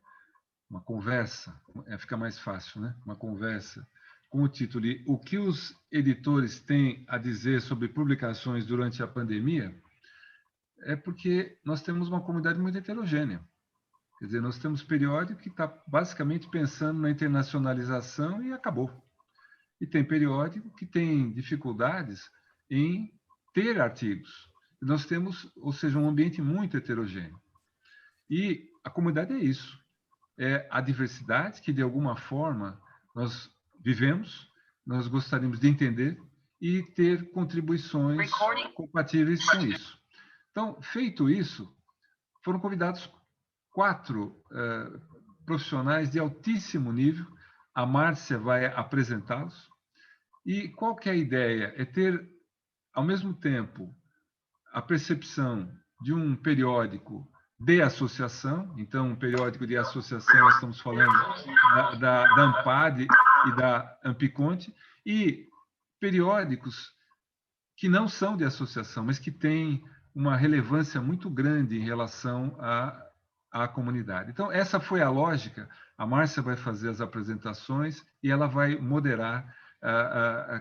uma conversa, fica mais fácil, né? Uma conversa com o título de O que os editores têm a dizer sobre publicações durante a pandemia, é porque nós temos uma comunidade muito heterogênea. Quer dizer, nós temos periódico que está basicamente pensando na internacionalização e acabou. E tem periódico que tem dificuldades em ter artigos. Nós temos, ou seja, um ambiente muito heterogêneo. E a comunidade é isso. É a diversidade que, de alguma forma, nós vivemos, nós gostaríamos de entender e ter contribuições compatíveis com isso. Então, feito isso, foram convidados 4 profissionais de altíssimo nível. A Márcia vai apresentá-los. E qual que é a ideia? É ter, ao mesmo tempo, a percepção de um periódico de associação. Então, um periódico de associação, nós estamos falando da Ampad e da Ampiconte, e periódicos que não são de associação, mas que têm uma relevância muito grande em relação à comunidade. Então, essa foi a lógica. A Márcia vai fazer as apresentações e ela vai moderar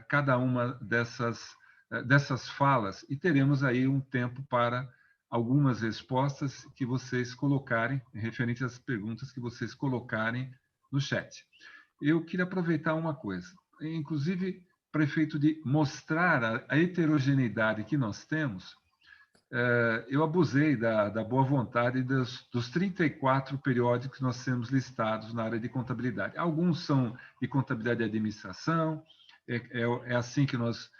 cada uma dessas falas, e teremos aí um tempo para algumas respostas que vocês colocarem, referente às perguntas que vocês colocarem no chat. Eu queria aproveitar uma coisa, inclusive, para efeito de mostrar a heterogeneidade que nós temos. Eu abusei da boa vontade dos 34 periódicos que nós temos listados na área de contabilidade. Alguns são de contabilidade e administração, é assim que nós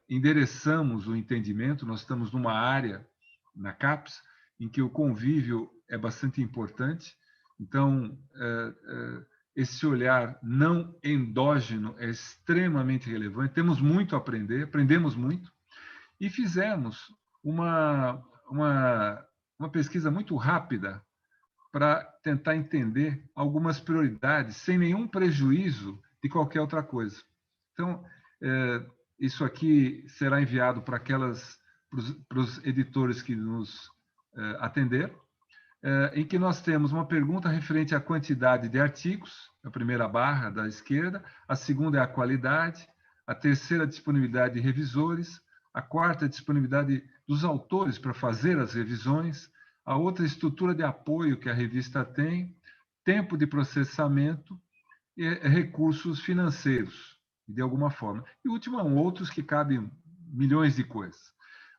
endereçamos o entendimento. Nós estamos numa área, na CAPES, em que o convívio é bastante importante. Então, esse olhar não endógeno é extremamente relevante. Temos muito a aprender, aprendemos muito, e fizemos uma uma pesquisa muito rápida para tentar entender algumas prioridades, sem nenhum prejuízo de qualquer outra coisa. Então, isso aqui será enviado para os editores que nos atenderam, em que nós temos uma pergunta referente à quantidade de artigos, a primeira barra da esquerda, a segunda é a qualidade, a terceira, a disponibilidade de revisores, a quarta, a disponibilidade dos autores para fazer as revisões, a outra, a estrutura de apoio que a revista tem, tempo de processamento e recursos financeiros, de alguma forma. E o último, outros que cabem milhões de coisas.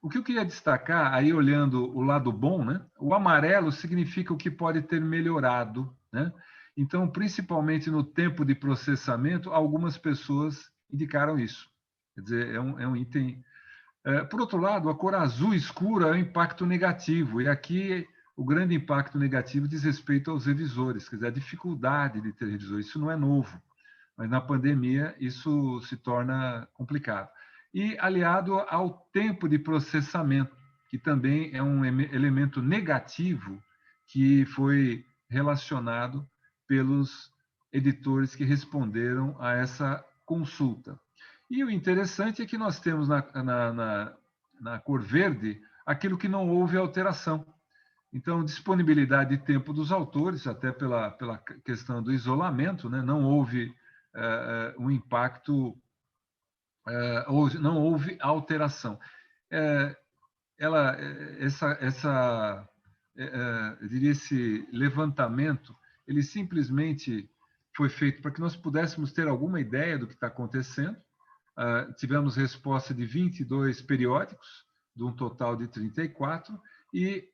O que eu queria destacar, aí olhando o lado bom, né? O amarelo significa o que pode ter melhorado, né? Então, principalmente no tempo de processamento, algumas pessoas indicaram isso. Quer dizer, é um item... Por outro lado, a cor azul escura é um impacto negativo, e aqui o grande impacto negativo diz respeito aos revisores, quer dizer, a dificuldade de ter revisores. Isso não é novo, mas na pandemia isso se torna complicado. E aliado ao tempo de processamento, que também é um elemento negativo que foi relacionado pelos editores que responderam a essa consulta. E o interessante é que nós temos na cor verde aquilo que não houve alteração. Então, disponibilidade de tempo dos autores, até pela questão do isolamento, né? Não houve um impacto, não houve alteração. Eu diria, esse levantamento, ele simplesmente foi feito para que nós pudéssemos ter alguma ideia do que está acontecendo. Tivemos resposta de 22 periódicos, de um total de 34, e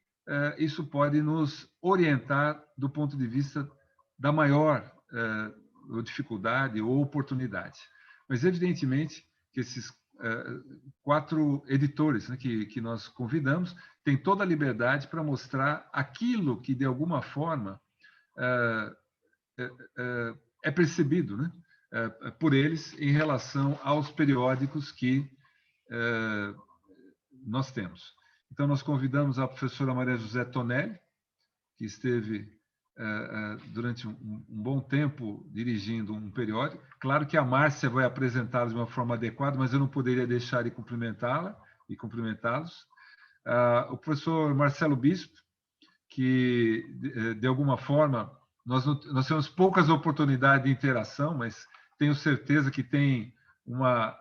isso pode nos orientar do ponto de vista da maior dificuldade ou oportunidade. Mas, evidentemente, que esses 4 editores, né, que nós convidamos têm toda a liberdade para mostrar aquilo que, de alguma forma, é percebido, né, por eles em relação aos periódicos que nós temos. Então, nós convidamos a professora Maria José Tonelli, que esteve durante um bom tempo dirigindo um periódico. Claro que a Márcia vai apresentá-los de uma forma adequada, mas eu não poderia deixar de cumprimentá-la e cumprimentá-los. O professor Marcelo Bispo, que, de alguma forma, nós temos poucas oportunidades de interação, mas tenho certeza que tem uma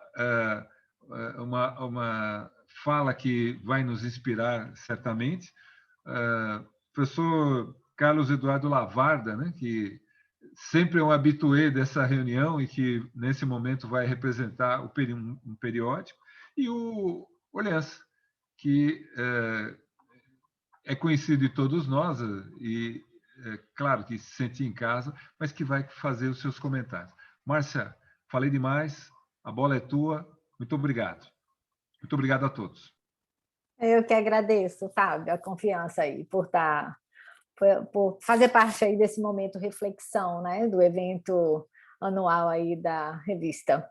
fala que vai nos inspirar, certamente. Professor Carlos Eduardo Lavarda, né, que sempre é um habitué dessa reunião e que, nesse momento, vai representar um periódico, e o Olhança, que é conhecido de todos nós e, claro, que se sente em casa, mas que vai fazer os seus comentários. Márcia, falei demais, a bola é tua, muito obrigado. Muito obrigado a todos. Eu que agradeço, Fábio, a confiança aí por fazer parte aí desse momento reflexão, né, do evento anual aí da revista.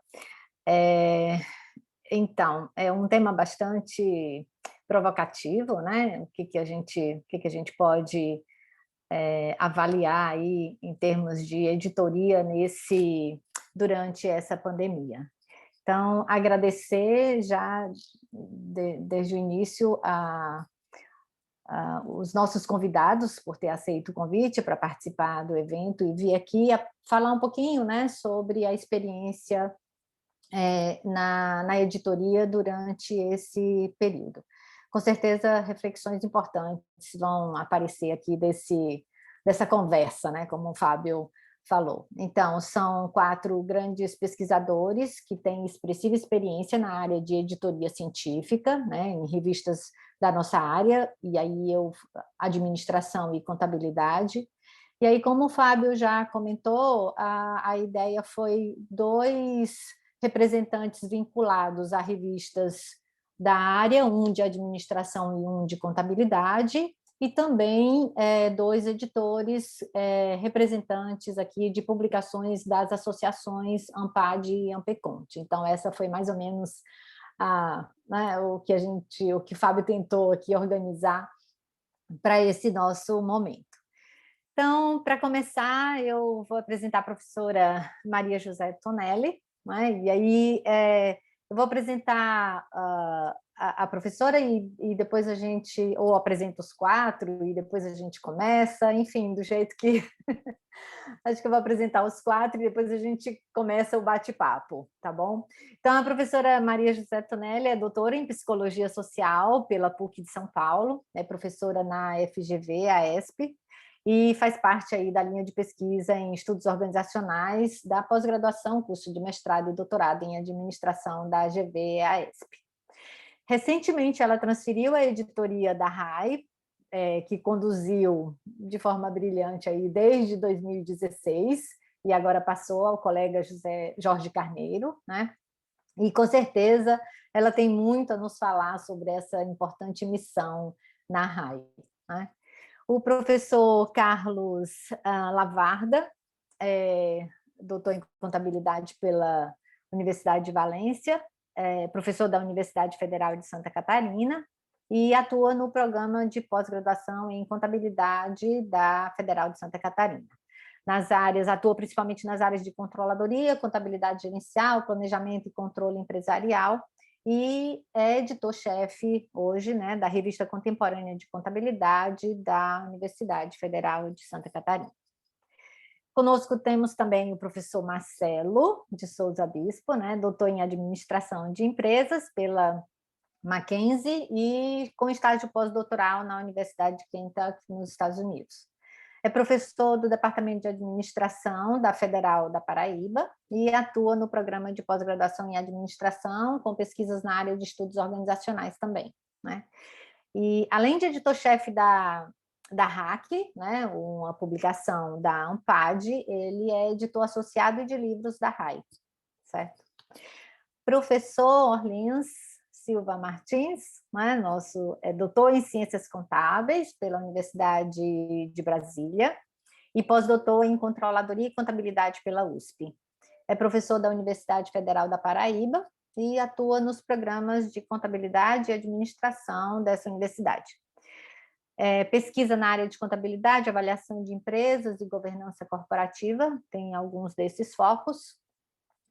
Então, é um tema bastante provocativo, né? O que a gente pode avaliar aí em termos de editoria durante essa pandemia. Então, agradecer já desde o início os nossos convidados por ter aceito o convite para participar do evento e vir aqui falar um pouquinho, né, sobre a experiência na editoria durante esse período. Com certeza, reflexões importantes vão aparecer aqui dessa conversa, né, como o Fábio falou. Então, são 4 grandes pesquisadores que têm expressiva experiência na área de editoria científica, né, em revistas da nossa área, e aí administração e contabilidade. E aí, como o Fábio já comentou, a ideia foi 2 representantes vinculados a revistas da área, um de administração e um de contabilidade, e também 2 editores representantes aqui de publicações das associações AMPAD e AMPECONT. Então, essa foi mais ou menos né, o que o Fábio tentou aqui organizar para esse nosso momento. Então, para começar, eu vou apresentar a professora Maria José Tonelli, né? E aí eu vou apresentar a professora e depois a gente, ou apresento os quatro e depois a gente começa, enfim, do jeito que... Acho que eu vou apresentar os quatro e depois a gente começa o bate-papo, tá bom? Então, a professora Maria José Tonelli é doutora em Psicologia Social pela PUC de São Paulo, é professora na FGV, a ESP, e faz parte aí da linha de pesquisa em estudos organizacionais da pós-graduação, curso de mestrado e doutorado em administração da AGV, a ESP. Recentemente, ela transferiu a editoria da RAI, que conduziu de forma brilhante aí desde 2016, e agora passou ao colega Jorge Carneiro, né? E, com certeza, ela tem muito a nos falar sobre essa importante missão na RAI, né? O professor Carlos Lavarda, doutor em contabilidade pela Universidade de Valência, professor da Universidade Federal de Santa Catarina, e atua no programa de pós-graduação em contabilidade da Federal de Santa Catarina. Atua principalmente nas áreas de controladoria, contabilidade gerencial, planejamento e controle empresarial, e é editor-chefe hoje, né, da Revista Contemporânea de Contabilidade da Universidade Federal de Santa Catarina. Conosco temos também o professor Marcelo de Souza Bispo, né, doutor em Administração de Empresas pela Mackenzie e com estágio pós-doutoral na Universidade de Kentucky, nos Estados Unidos. É professor do Departamento de Administração da Federal da Paraíba e atua no programa de pós-graduação em Administração, com pesquisas na área de estudos organizacionais também, né? E, além de editor-chefe da RAC, né, uma publicação da ANPAD, ele é editor associado de livros da RAI, certo? Professor Orlins Silva Martins, né, nosso doutor em Ciências Contábeis pela Universidade de Brasília e pós-doutor em Controladoria e Contabilidade pela USP. É professor da Universidade Federal da Paraíba e atua nos programas de Contabilidade e Administração dessa universidade. Pesquisa na área de contabilidade, avaliação de empresas e governança corporativa, tem alguns desses focos.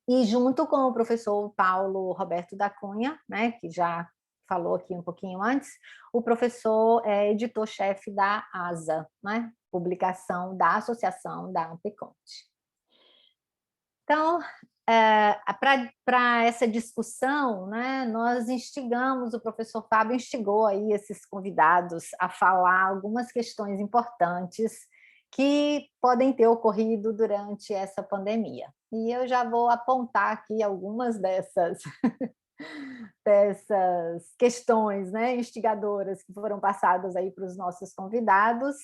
E junto com o professor Paulo Roberto da Cunha, né, que já falou aqui um pouquinho antes, o professor é editor-chefe da ASA, né, publicação da Associação da Ampeconte. Então, para essa discussão, né, nós instigamos, o professor Fábio instigou aí esses convidados a falar algumas questões importantes que podem ter ocorrido durante essa pandemia. E eu já vou apontar aqui algumas dessas questões, né, instigadoras que foram passadas aí para os nossos convidados.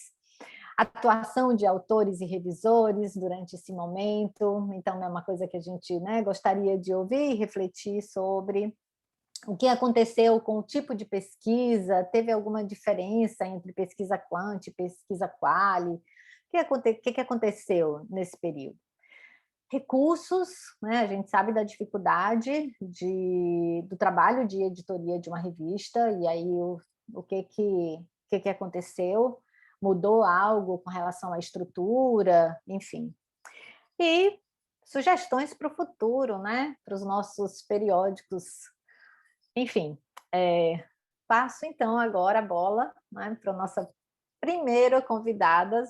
Atuação de autores e revisores durante esse momento, então é uma coisa que a gente, né, gostaria de ouvir e refletir sobre o que aconteceu com o tipo de pesquisa, teve alguma diferença entre pesquisa quant e pesquisa quali, o que aconteceu nesse período? Recursos, né? A gente sabe da dificuldade do trabalho de editoria de uma revista, e aí o que aconteceu? Mudou algo com relação à estrutura, enfim. E sugestões para o futuro, né? Para os nossos periódicos. Enfim, passo então agora a bola, né, para a nossa primeira convidada,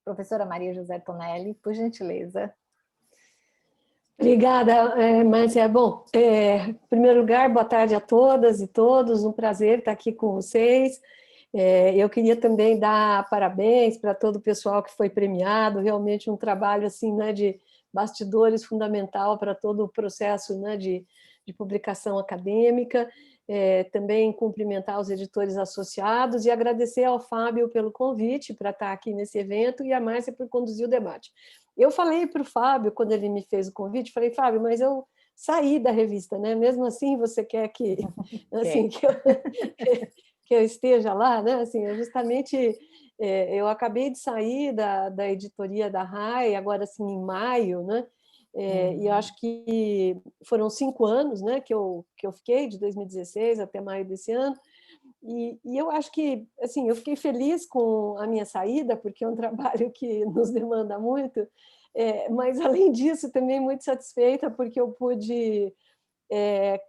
professora Maria José Tonelli, por gentileza. Obrigada, Márcia. Bom, em primeiro lugar, boa tarde a todas e todos, um prazer estar aqui com vocês. Eu queria também dar parabéns para todo o pessoal que foi premiado, realmente um trabalho assim, né, de bastidores fundamental para todo o processo, né, de publicação acadêmica. Também cumprimentar os editores associados e agradecer ao Fábio pelo convite para estar aqui nesse evento e a Márcia por conduzir o debate. Eu falei para o Fábio, quando ele me fez o convite, falei, Fábio, mas eu saí da revista, né? Mesmo assim, você quer que, assim, que eu esteja lá, né? Assim, justamente, eu acabei de sair da editoria da RAI, agora assim, em maio, né? E eu acho que foram 5 anos, né, que eu fiquei, de 2016 até maio desse ano, E eu acho que, assim, eu fiquei feliz com a minha saída, porque é um trabalho que nos demanda muito, mas, além disso, também muito satisfeita, porque eu pude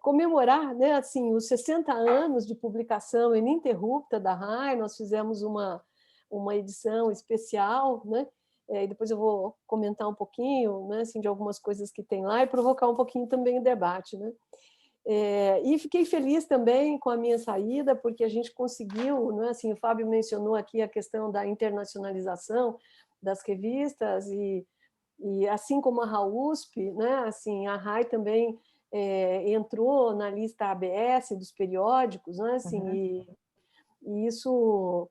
comemorar, né, assim, os 60 anos de publicação ininterrupta da RAI. Nós fizemos uma edição especial, né, e depois eu vou comentar um pouquinho, né, assim, de algumas coisas que tem lá e provocar um pouquinho também o debate, né. E fiquei feliz também com a minha saída, porque a gente conseguiu, né, assim, o Fábio mencionou aqui a questão da internacionalização das revistas, e assim como a RAUSP, né, assim, a RAI também entrou na lista ABS dos periódicos, né, assim, e isso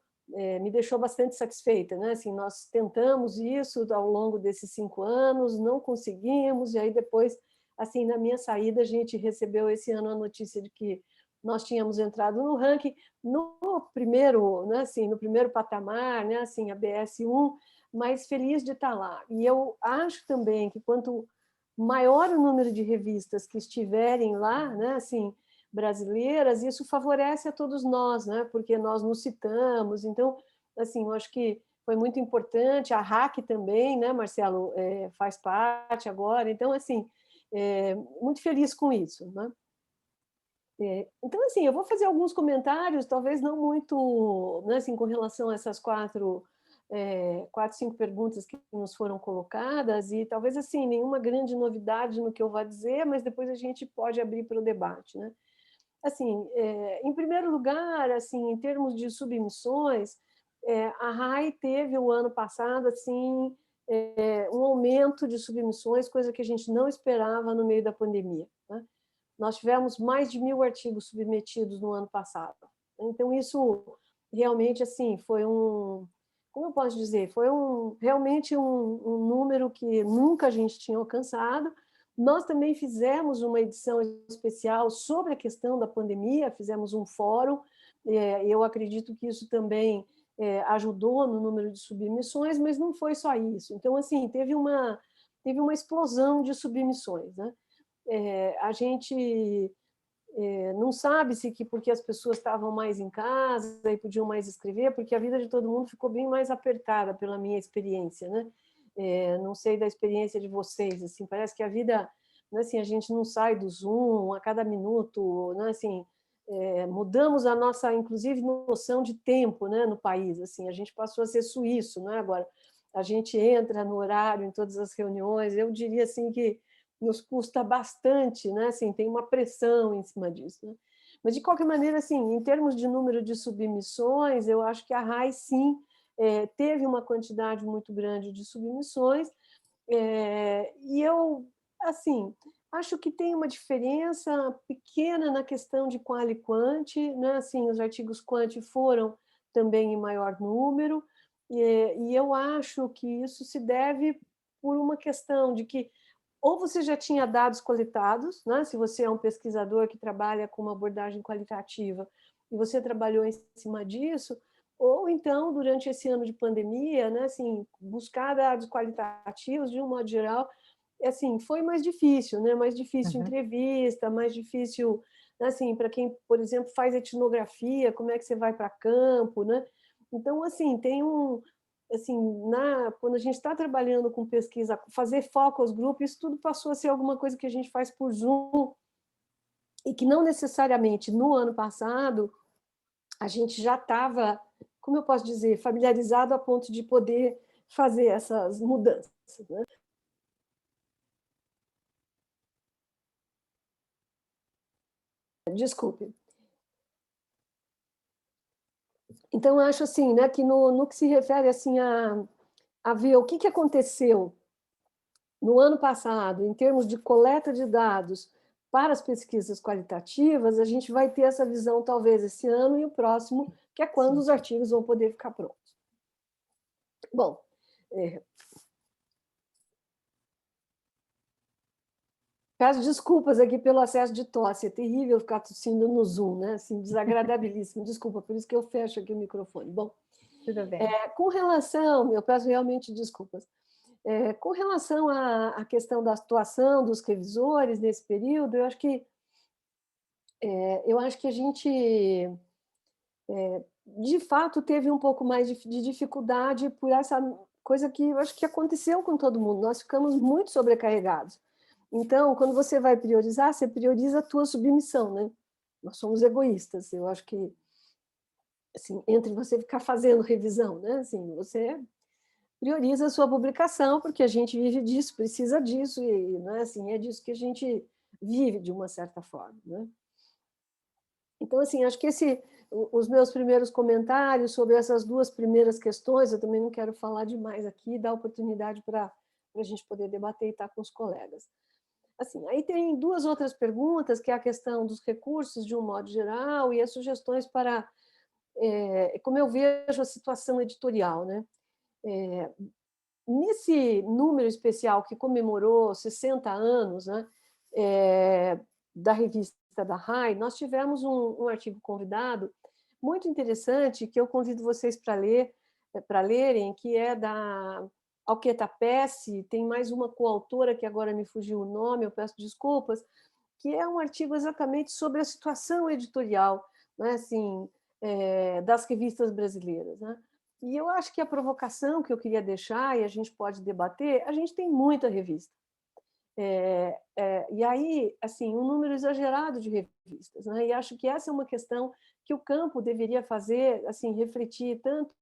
me deixou bastante satisfeita, né, assim, nós tentamos isso ao longo desses 5 anos, não conseguimos, e aí depois, assim, na minha saída, a gente recebeu esse ano a notícia de que nós tínhamos entrado no ranking no primeiro, né, assim, no primeiro patamar, né, assim, ABS 1, mas feliz de estar lá. E eu acho também que quanto maior o número de revistas que estiverem lá, né, assim, brasileiras, isso favorece a todos nós, né, porque nós nos citamos. Então, assim, eu acho que foi muito importante. A RAC também, né, Marcelo, faz parte agora. Então, assim, muito feliz com isso, né? Então, assim, eu vou fazer alguns comentários, talvez não muito, né, assim, com relação a essas 4, 5 perguntas que nos foram colocadas, e talvez, assim, nenhuma grande novidade no que eu vou dizer, mas depois a gente pode abrir para o debate, né? Assim, em primeiro lugar, assim, em termos de submissões, a RAI teve o ano passado, assim, um aumento de submissões, coisa que a gente não esperava no meio da pandemia, né? Nós tivemos mais de 1.000 artigos submetidos no ano passado. Então, isso realmente, assim, foi como eu posso dizer, foi realmente um número que nunca a gente tinha alcançado. Nós também fizemos uma edição especial sobre a questão da pandemia, fizemos um fórum, eu acredito que isso também ajudou no número de submissões, mas não foi só isso. Então, assim, teve uma explosão de submissões, né? A gente não sabe se porque as pessoas estavam mais em casa e podiam mais escrever, porque a vida de todo mundo ficou bem mais apertada pela minha experiência, né? Não sei da experiência de vocês, assim, parece que a vida, né, assim, a gente não sai do Zoom a cada minuto, né, assim, mudamos a nossa, inclusive, noção de tempo, né, no país, assim, a gente passou a ser suíço, né? Agora a gente entra no horário em todas as reuniões. Eu diria assim que nos custa bastante, né? Assim, tem uma pressão em cima disso, né? Mas, de qualquer maneira, assim, em termos de número de submissões, eu acho que a RAI, sim, teve uma quantidade muito grande de submissões, e eu, assim, acho que tem uma diferença pequena na questão de qual e quant, né? Assim, os artigos quant foram também em maior número, e eu acho que isso se deve por uma questão de que ou você já tinha dados coletados, né? Se você é um pesquisador que trabalha com uma abordagem qualitativa e você trabalhou em cima disso, ou então, durante esse ano de pandemia, né, assim, buscar dados qualitativos, de um modo geral, assim, foi mais difícil, né? Mais difícil entrevista, mais difícil, assim, para quem, por exemplo, faz etnografia, como é que você vai para campo, né? Então, assim, tem assim, quando a gente está trabalhando com pesquisa, fazer focus group, isso tudo passou a ser alguma coisa que a gente faz por Zoom, e que não necessariamente no ano passado a gente já estava, como eu posso dizer, familiarizado a ponto de poder fazer essas mudanças, né? Desculpe. Então, eu acho assim, né, que no que se refere assim, a ver o que aconteceu no ano passado, em termos de coleta de dados para as pesquisas qualitativas, a gente vai ter essa visão talvez esse ano e o próximo, que é quando os artigos vão poder ficar prontos. Bom, peço desculpas aqui pelo acesso de tosse, é terrível ficar tossindo no Zoom, né? Assim, desagradabilíssimo, desculpa, por isso que eu fecho aqui o microfone. Bom, tudo bem. Com relação, eu peço realmente desculpas, com relação à questão da atuação dos revisores nesse período, eu acho que a gente de fato, teve um pouco mais de dificuldade por essa coisa que eu acho que aconteceu com todo mundo. Nós ficamos muito sobrecarregados. Então, quando você vai priorizar, você prioriza a tua submissão, né? Nós somos egoístas. Eu acho que, assim, entre você ficar fazendo revisão, né? Assim, você prioriza a sua publicação, porque a gente vive disso, precisa disso, e não é assim, é disso que a gente vive de uma certa forma, né? Então, assim, acho que os meus primeiros comentários sobre essas duas primeiras questões, eu também não quero falar demais aqui, dar oportunidade para a gente poder debater e estar com os colegas. Assim, aí tem duas outras perguntas, que é a questão dos recursos, de um modo geral, e as sugestões para como eu vejo a situação editorial, né? Nesse número especial que comemorou 60 anos, né, da revista da RAI, nós tivemos um artigo convidado muito interessante, que eu convido vocês para lerem, que é da Alqueta Pesce, tem mais uma coautora, que agora me fugiu o nome, eu peço desculpas, que é um artigo exatamente sobre a situação editorial, né, assim, das revistas brasileiras, né? E eu acho que a provocação que eu queria deixar, e a gente pode debater, a gente tem muita revista. E aí, assim, um número exagerado de revistas, né? E acho que essa é uma questão que o campo deveria fazer, assim, refletir tanto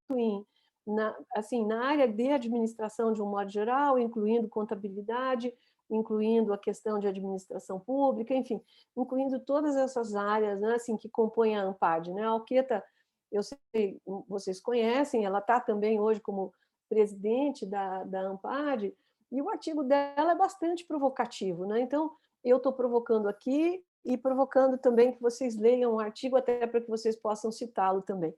na área de administração de um modo geral, incluindo contabilidade, incluindo a questão de administração pública, enfim, incluindo todas essas áreas, né, assim, que compõem a ANPAD, né? A Alqueta, eu sei, vocês conhecem, ela está também hoje como presidente da ANPAD, e o artigo dela é bastante provocativo, né? Então, eu estou provocando aqui e provocando também que vocês leiam o artigo, até para que vocês possam citá-lo também,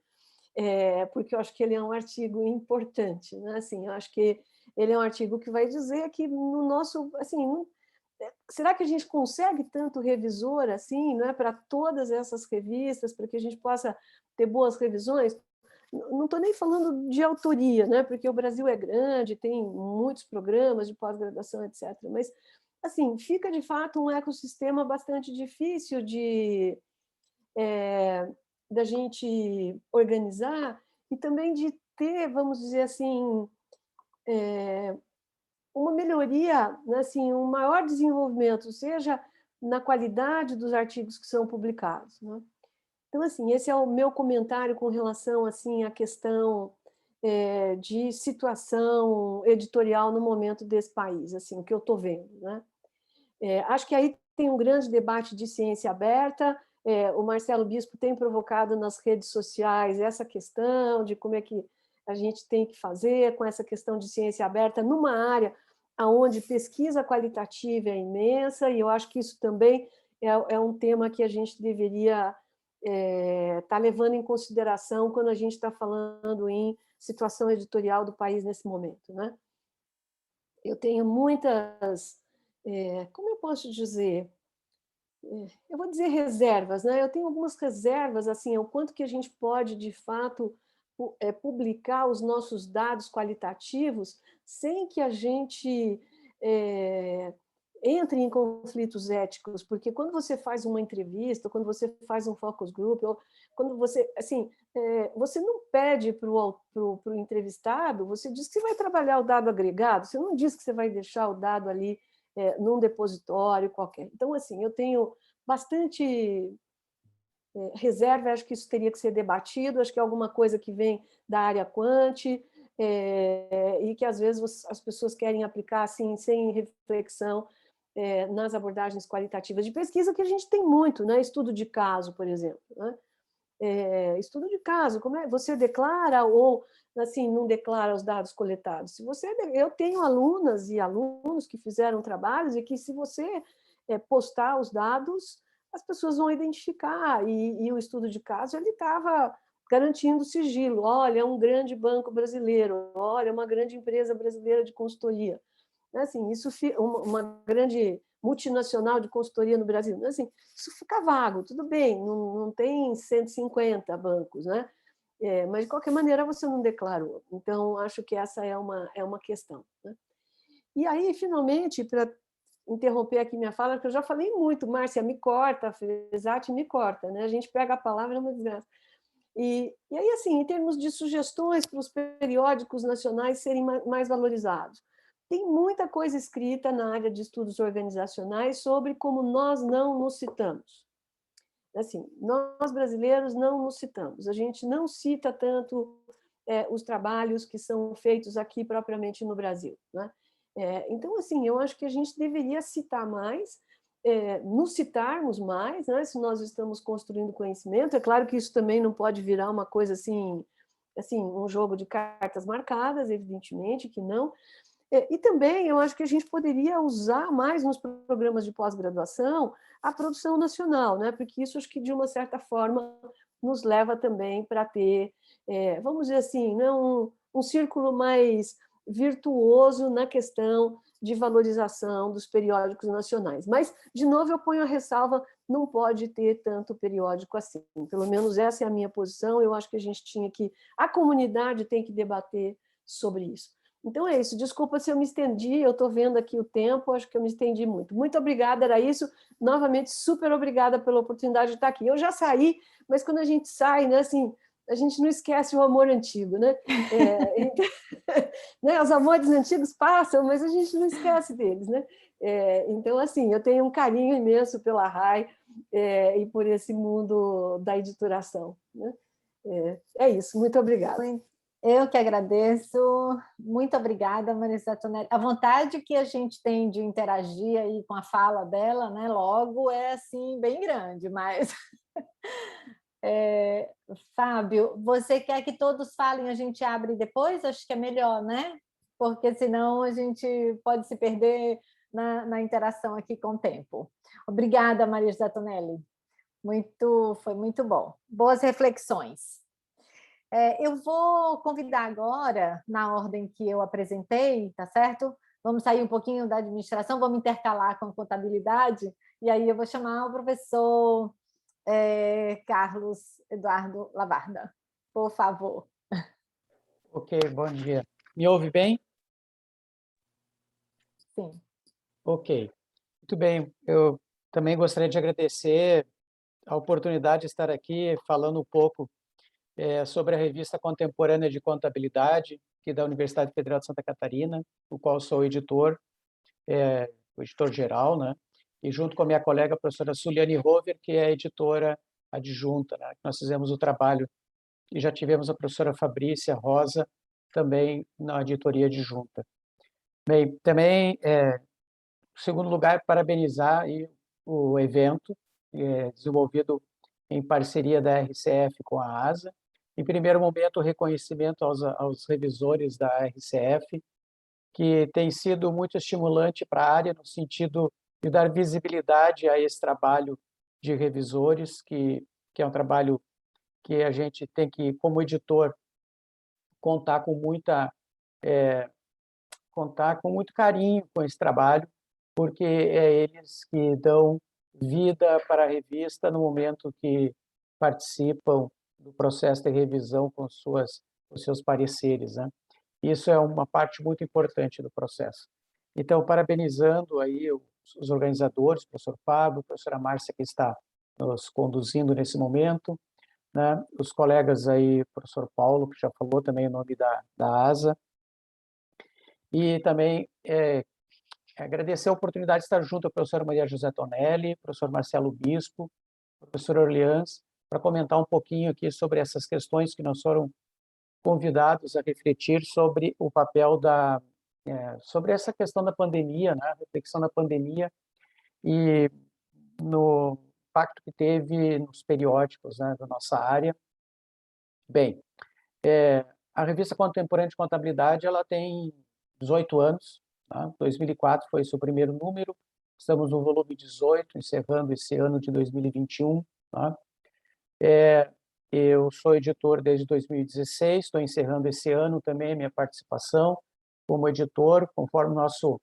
porque eu acho que ele é um artigo importante, né? Assim, eu acho que ele é um artigo que vai dizer que no nosso, assim, será que a gente consegue tanto revisor assim, não é, para todas essas revistas, para que a gente possa ter boas revisões? Não estou nem falando de autoria, né? Porque o Brasil é grande, tem muitos programas de pós-graduação, etc. Mas, assim, fica de fato um ecossistema bastante difícil da gente organizar e também de ter, vamos dizer assim, uma melhoria, né? Assim, um maior desenvolvimento, seja na qualidade dos artigos que são publicados, né? Então, assim, esse é o meu comentário com relação, assim, à questão de situação editorial no momento desse país, assim, o que eu estou vendo, né? Acho que aí tem um grande debate de ciência aberta, o Marcelo Bispo tem provocado nas redes sociais essa questão de como é que a gente tem que fazer com essa questão de ciência aberta numa área onde pesquisa qualitativa é imensa, e eu acho que isso também é um tema que a gente deveria está levando em consideração quando a gente está falando em situação editorial do país nesse momento, né? Eu tenho muitas, como eu posso dizer, eu vou dizer reservas, né? Eu tenho algumas reservas, assim, o quanto que a gente pode, de fato, publicar os nossos dados qualitativos sem que a gente entre em conflitos éticos, porque quando você faz uma entrevista, quando você faz um focus group, ou quando você, assim, você não pede para o entrevistado, você diz que você vai trabalhar o dado agregado, você não diz que você vai deixar o dado ali num depositório qualquer. Então, assim, eu tenho bastante reserva, acho que isso teria que ser debatido, acho que é alguma coisa que vem da área quant, e que às vezes as pessoas querem aplicar assim, sem reflexão, nas abordagens qualitativas de pesquisa, que a gente tem muito, né? Estudo de caso, por exemplo, né? Estudo de caso, como é? Você declara ou assim não declara os dados coletados? Eu tenho alunas e alunos que fizeram trabalhos e que, se você postar os dados, as pessoas vão identificar, e o estudo de caso ele estava garantindo sigilo. Olha, é um grande banco brasileiro, olha, uma grande empresa brasileira de consultoria. Assim, uma grande multinacional de consultoria no Brasil. Assim, isso fica vago, tudo bem, não tem 150 bancos, né? Mas, de qualquer maneira, você não declarou. Então, acho que essa é uma questão, né? E aí, finalmente, para interromper aqui minha fala, que eu já falei muito, Márcia, me corta, Fesati, me corta, né? A gente pega a palavra, é uma desgraça. E aí, assim, em termos de sugestões para os periódicos nacionais serem mais valorizados, tem muita coisa escrita na área de estudos organizacionais sobre como nós não nos citamos. Assim, nós brasileiros não nos citamos, a gente não cita tanto os trabalhos que são feitos aqui propriamente no Brasil, né? Então, assim, eu acho que a gente deveria citar mais, nos citarmos mais, né, se nós estamos construindo conhecimento. É claro que isso também não pode virar uma coisa assim, um jogo de cartas marcadas, evidentemente que não. E também eu acho que a gente poderia usar mais nos programas de pós-graduação a produção nacional, né, porque isso acho que de uma certa forma nos leva também para ter, vamos dizer assim, né, um círculo mais virtuoso na questão de valorização dos periódicos nacionais. Mas, de novo, eu ponho a ressalva, não pode ter tanto periódico assim. Pelo menos essa é a minha posição. Eu acho que a comunidade tem que debater sobre isso. Então é isso. Desculpa se eu me estendi, eu estou vendo aqui o tempo, acho que eu me estendi muito. Muito obrigada, era isso. Novamente, super obrigada pela oportunidade de estar aqui. Eu já saí, mas quando a gente sai, né, assim, a gente não esquece o amor antigo, né? Né? Os amores antigos passam, mas a gente não esquece deles, né? Então, assim, eu tenho um carinho imenso pela RAI e por esse mundo da editoração, né? É isso, muito obrigada. Eu que agradeço, muito obrigada, Marisa Tonelli. A vontade que a gente tem de interagir aí com a fala dela, né, logo é assim bem grande, mas Fábio, você quer que todos falem, a gente abre depois? Acho que é melhor, né? Porque senão a gente pode se perder na interação aqui com o tempo. Obrigada, Marisa Tonelli. Foi muito bom. Boas reflexões. Eu vou convidar agora, na ordem que eu apresentei, tá certo? Vamos sair um pouquinho da administração, vamos intercalar com a contabilidade, e aí eu vou chamar o professor Carlos Eduardo Lavarda. Por favor. Ok, bom dia. Me ouve bem? Sim. Ok, muito bem. Eu também gostaria de agradecer a oportunidade de estar aqui falando um pouco sobre a revista Contemporânea de Contabilidade, que da Universidade Federal de Santa Catarina, o qual sou editor, o editor-geral, né? E junto com a minha colega, a professora Suliane Rover, que é a editora adjunta, né? Nós fizemos o trabalho e já tivemos a professora Fabrícia Rosa também na editoria adjunta. Bem, também, em segundo lugar, parabenizar aí o evento desenvolvido em parceria da RCF com a ASA. Em primeiro momento, o reconhecimento aos revisores da RCF, que tem sido muito estimulante para a área no sentido de dar visibilidade a esse trabalho de revisores, que é um trabalho que a gente tem que, como editor, contar com muito carinho com esse trabalho, porque é eles que dão vida para a revista no momento que participam do processo de revisão com os seus pareceres, né? Isso é uma parte muito importante do processo. Então, parabenizando aí os organizadores, o professor Fábio, a professora Márcia, que está nos conduzindo nesse momento, né? Os colegas aí, o professor Paulo, que já falou também o nome da ASA, e também agradecer a oportunidade de estar junto à professora Maria José Tonelli, professor Marcelo Bispo, professor Orleans, para comentar um pouquinho aqui sobre essas questões que nós foram convidados a refletir sobre o papel sobre essa questão da pandemia, né? A reflexão da pandemia e no impacto que teve nos periódicos, né, da nossa área. Bem, a revista Contemporânea de Contabilidade ela tem 18 anos, tá? 2004 foi seu primeiro número, estamos no volume 18, encerrando esse ano de 2021. Tá? Eu sou editor desde 2016, estou encerrando esse ano também a minha participação como editor, conforme nossa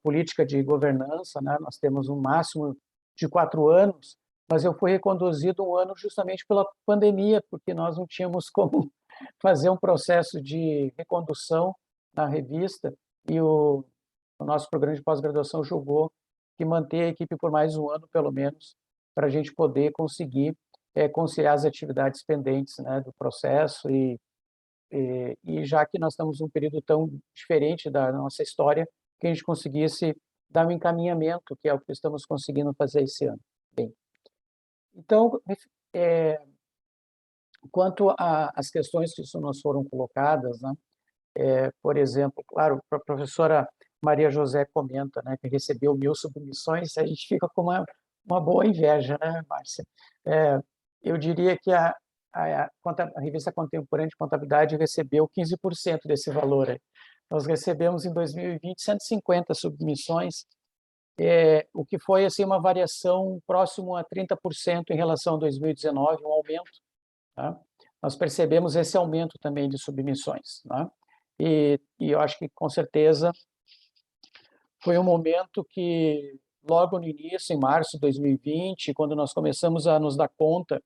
política de governança, né? Nós temos um máximo de 4 anos, mas eu fui reconduzido um ano justamente pela pandemia, porque nós não tínhamos como fazer um processo de recondução na revista e o nosso programa de pós-graduação julgou que manter a equipe por mais um ano, pelo menos, para a gente poder conseguir conciliar as atividades pendentes, né, do processo e já que nós estamos num período tão diferente da nossa história, que a gente conseguisse dar um encaminhamento, que é o que estamos conseguindo fazer esse ano. Bem, então, quanto às questões que nos foram colocadas, né, por exemplo, claro, a professora Maria José comenta, né, que recebeu 1000 submissões, a gente fica com uma boa inveja, né, Márcia? Eu diria que a Revista Contemporânea de Contabilidade recebeu 15% desse valor aí. Nós recebemos em 2020 150 submissões, o que foi assim, uma variação próximo a 30% em relação a 2019, um aumento. Tá? Nós percebemos esse aumento também de submissões. Tá? E eu acho que, com certeza, foi um momento que, logo no início, em março de 2020, quando nós começamos a nos dar conta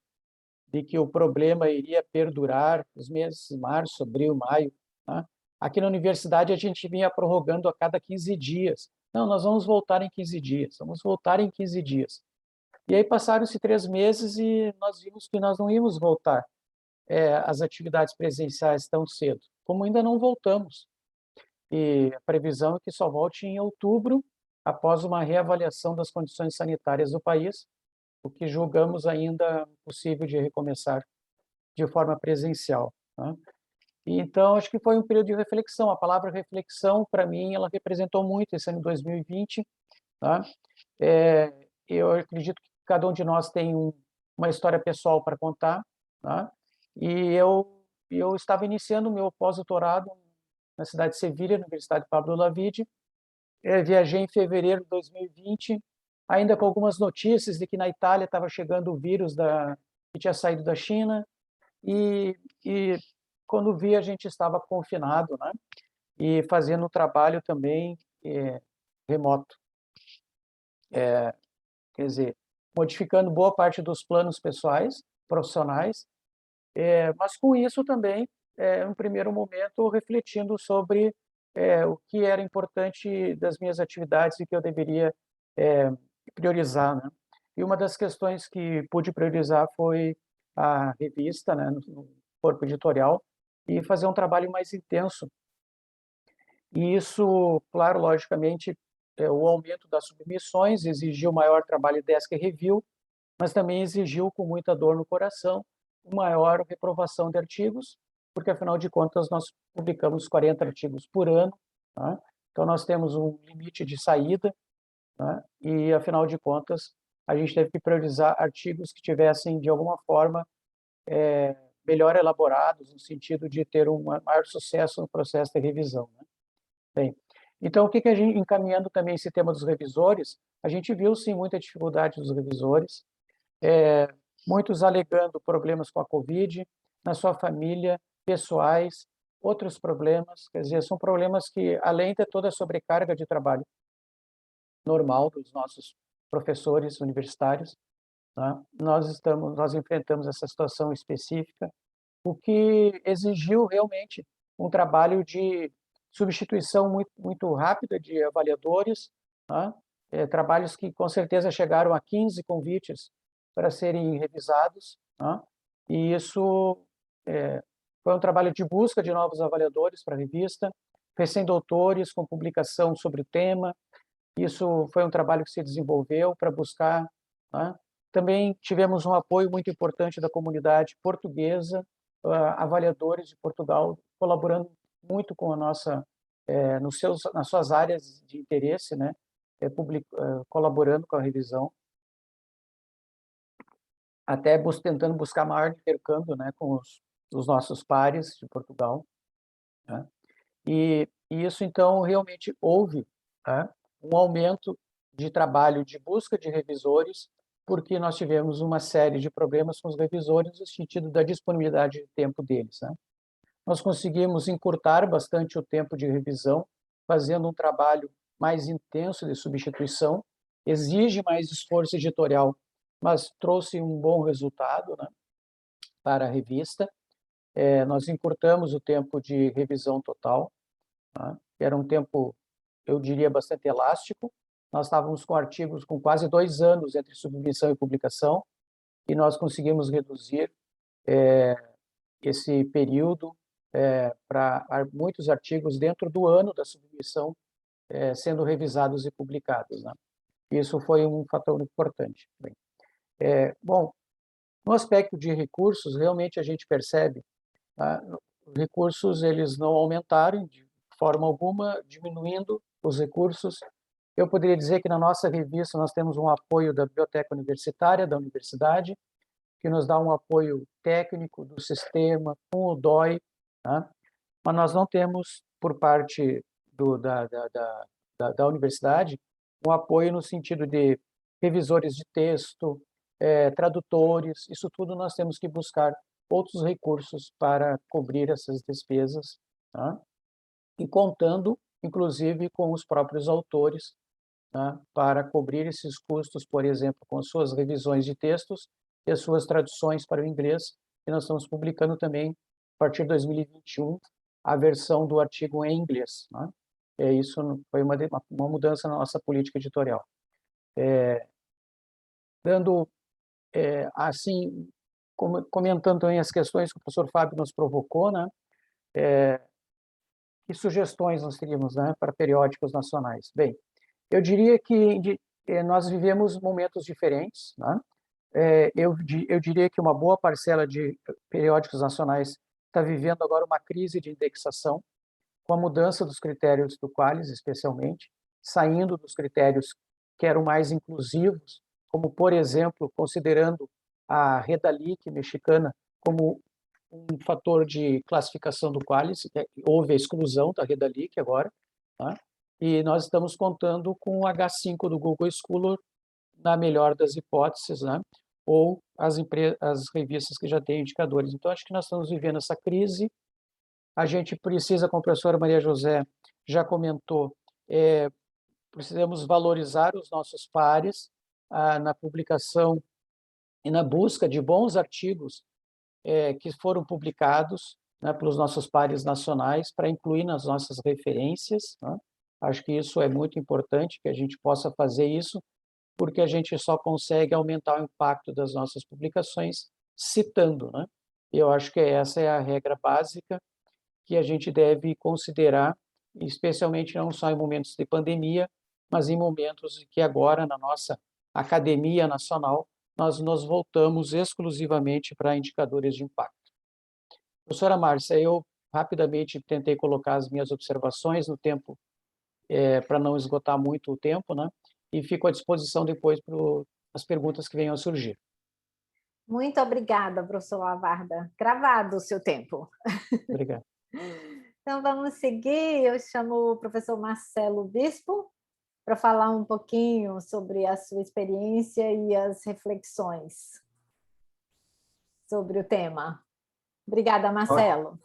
de que o problema iria perdurar, os meses de março, abril, maio. Tá? Aqui na universidade, a gente vinha prorrogando a cada 15 dias. Não, nós vamos voltar em 15 dias, vamos voltar em 15 dias. E aí passaram-se 3 meses e nós vimos que nós não íamos voltar às atividades presenciais tão cedo, como ainda não voltamos. E a previsão é que só volte em outubro, após uma reavaliação das condições sanitárias do país, o que julgamos ainda possível de recomeçar de forma presencial. Tá? E, então, acho que foi um período de reflexão. A palavra reflexão, para mim, ela representou muito esse ano de 2020. Tá? Eu acredito que cada um de nós tem uma história pessoal para contar. Tá? E eu estava iniciando o meu pós-doutorado na cidade de Sevilha, na Universidade Pablo Olavide. Viajei em fevereiro de 2020, ainda com algumas notícias de que na Itália estava chegando o vírus que tinha saído da China, e quando vi, a gente estava confinado, né? E fazendo um trabalho também remoto. Quer dizer, modificando boa parte dos planos pessoais, profissionais, mas com isso também, no primeiro momento, refletindo sobre o que era importante das minhas atividades e que eu deveria priorizar, né? E uma das questões que pude priorizar foi a revista, né, no corpo editorial, e fazer um trabalho mais intenso. E isso, claro, logicamente, o aumento das submissões exigiu maior trabalho desk review, mas também exigiu, com muita dor no coração, maior reprovação de artigos, porque, afinal de contas, nós publicamos 40 artigos por ano, tá? Então nós temos um limite de saída, tá? E, afinal de contas, a gente teve que priorizar artigos que tivessem, de alguma forma, melhor elaborados, no sentido de ter um maior sucesso no processo de revisão. Né? Bem, então, o que a gente, encaminhando também esse tema dos revisores, a gente viu, sim, muita dificuldade dos revisores, muitos alegando problemas com a Covid, na sua família, pessoais, outros problemas, quer dizer, são problemas que, além de toda a sobrecarga de trabalho normal dos nossos professores universitários, tá? Nós enfrentamos essa situação específica, o que exigiu realmente um trabalho de substituição muito rápida de avaliadores, tá? Trabalhos que com certeza chegaram a 15 convites para serem revisados, tá? E isso foi um trabalho de busca de novos avaliadores para a revista, recém-doutores com publicação sobre o tema. Isso foi um trabalho que se desenvolveu para buscar, tá? Também tivemos um apoio muito importante da comunidade portuguesa, avaliadores de Portugal colaborando muito com a nossa, nas suas áreas de interesse, né? Colaborando com a revisão, até tentando buscar maior intercâmbio, né, com os nossos pares de Portugal. Né? E isso, então, realmente houve, tá, um aumento de trabalho de busca de revisores, porque nós tivemos uma série de problemas com os revisores no sentido da disponibilidade de tempo deles. Né? Nós conseguimos encurtar bastante o tempo de revisão, fazendo um trabalho mais intenso de substituição, exige mais esforço editorial, mas trouxe um bom resultado, né, para a revista. Nós encurtamos o tempo de revisão total, tá? Era um tempo, eu diria, bastante elástico, nós estávamos com artigos com quase 2 anos entre submissão e publicação, e nós conseguimos reduzir esse período para muitos artigos dentro do ano da submissão sendo revisados e publicados, né? Isso foi um fator importante. Bem, bom, no aspecto de recursos, realmente a gente percebe, os recursos eles não aumentaram de forma alguma, diminuindo os recursos. Eu poderia dizer que na nossa revista nós temos um apoio da Biblioteca Universitária, da universidade, que nos dá um apoio técnico do sistema, com o DOI, né? Mas nós não temos, por parte da universidade, um apoio no sentido de revisores de texto, tradutores, isso tudo nós temos que buscar outros recursos para cobrir essas despesas, tá? E contando, inclusive, com os próprios autores, tá? Para cobrir esses custos, por exemplo, com as suas revisões de textos e as suas traduções para o inglês, e nós estamos publicando também, a partir de 2021, a versão do artigo em inglês, né? Isso foi uma mudança na nossa política editorial. Dando, assim, comentando também as questões que o professor Fábio nos provocou, né? Que sugestões nós teríamos, né, para periódicos nacionais? Bem, eu diria que nós vivemos momentos diferentes, né? Eu diria que uma boa parcela de periódicos nacionais está vivendo agora uma crise de indexação, com a mudança dos critérios do Qualis, especialmente, saindo dos critérios que eram mais inclusivos, como, por exemplo, considerando a Redalic mexicana como um fator de classificação do Qualis, houve a exclusão da Redalic agora, tá? E nós estamos contando com o H5 do Google Scholar, na melhor das hipóteses, né? Ou as revistas que já têm indicadores. Então, acho que nós estamos vivendo essa crise. A gente precisa, como a professora Maria José já comentou, precisamos valorizar os nossos pares na publicação e na busca de bons artigos que foram publicados, né, pelos nossos pares nacionais para incluir nas nossas referências, né? Acho que isso é muito importante, que a gente possa fazer isso, porque a gente só consegue aumentar o impacto das nossas publicações citando, né? E eu acho que essa é a regra básica que a gente deve considerar, especialmente não só em momentos de pandemia, mas em momentos em que agora, na nossa Academia Nacional, nós nos voltamos exclusivamente para indicadores de impacto. Professora Márcia, eu rapidamente tentei colocar as minhas observações no tempo, para não esgotar muito o tempo, né? E fico à disposição depois para as perguntas que venham a surgir. Muito obrigada, professor Lavarda. Cravado o seu tempo. Obrigado. Então, vamos seguir. Eu chamo o professor Marcelo Bispo para falar um pouquinho sobre a sua experiência e as reflexões sobre o tema. Obrigada, Marcelo.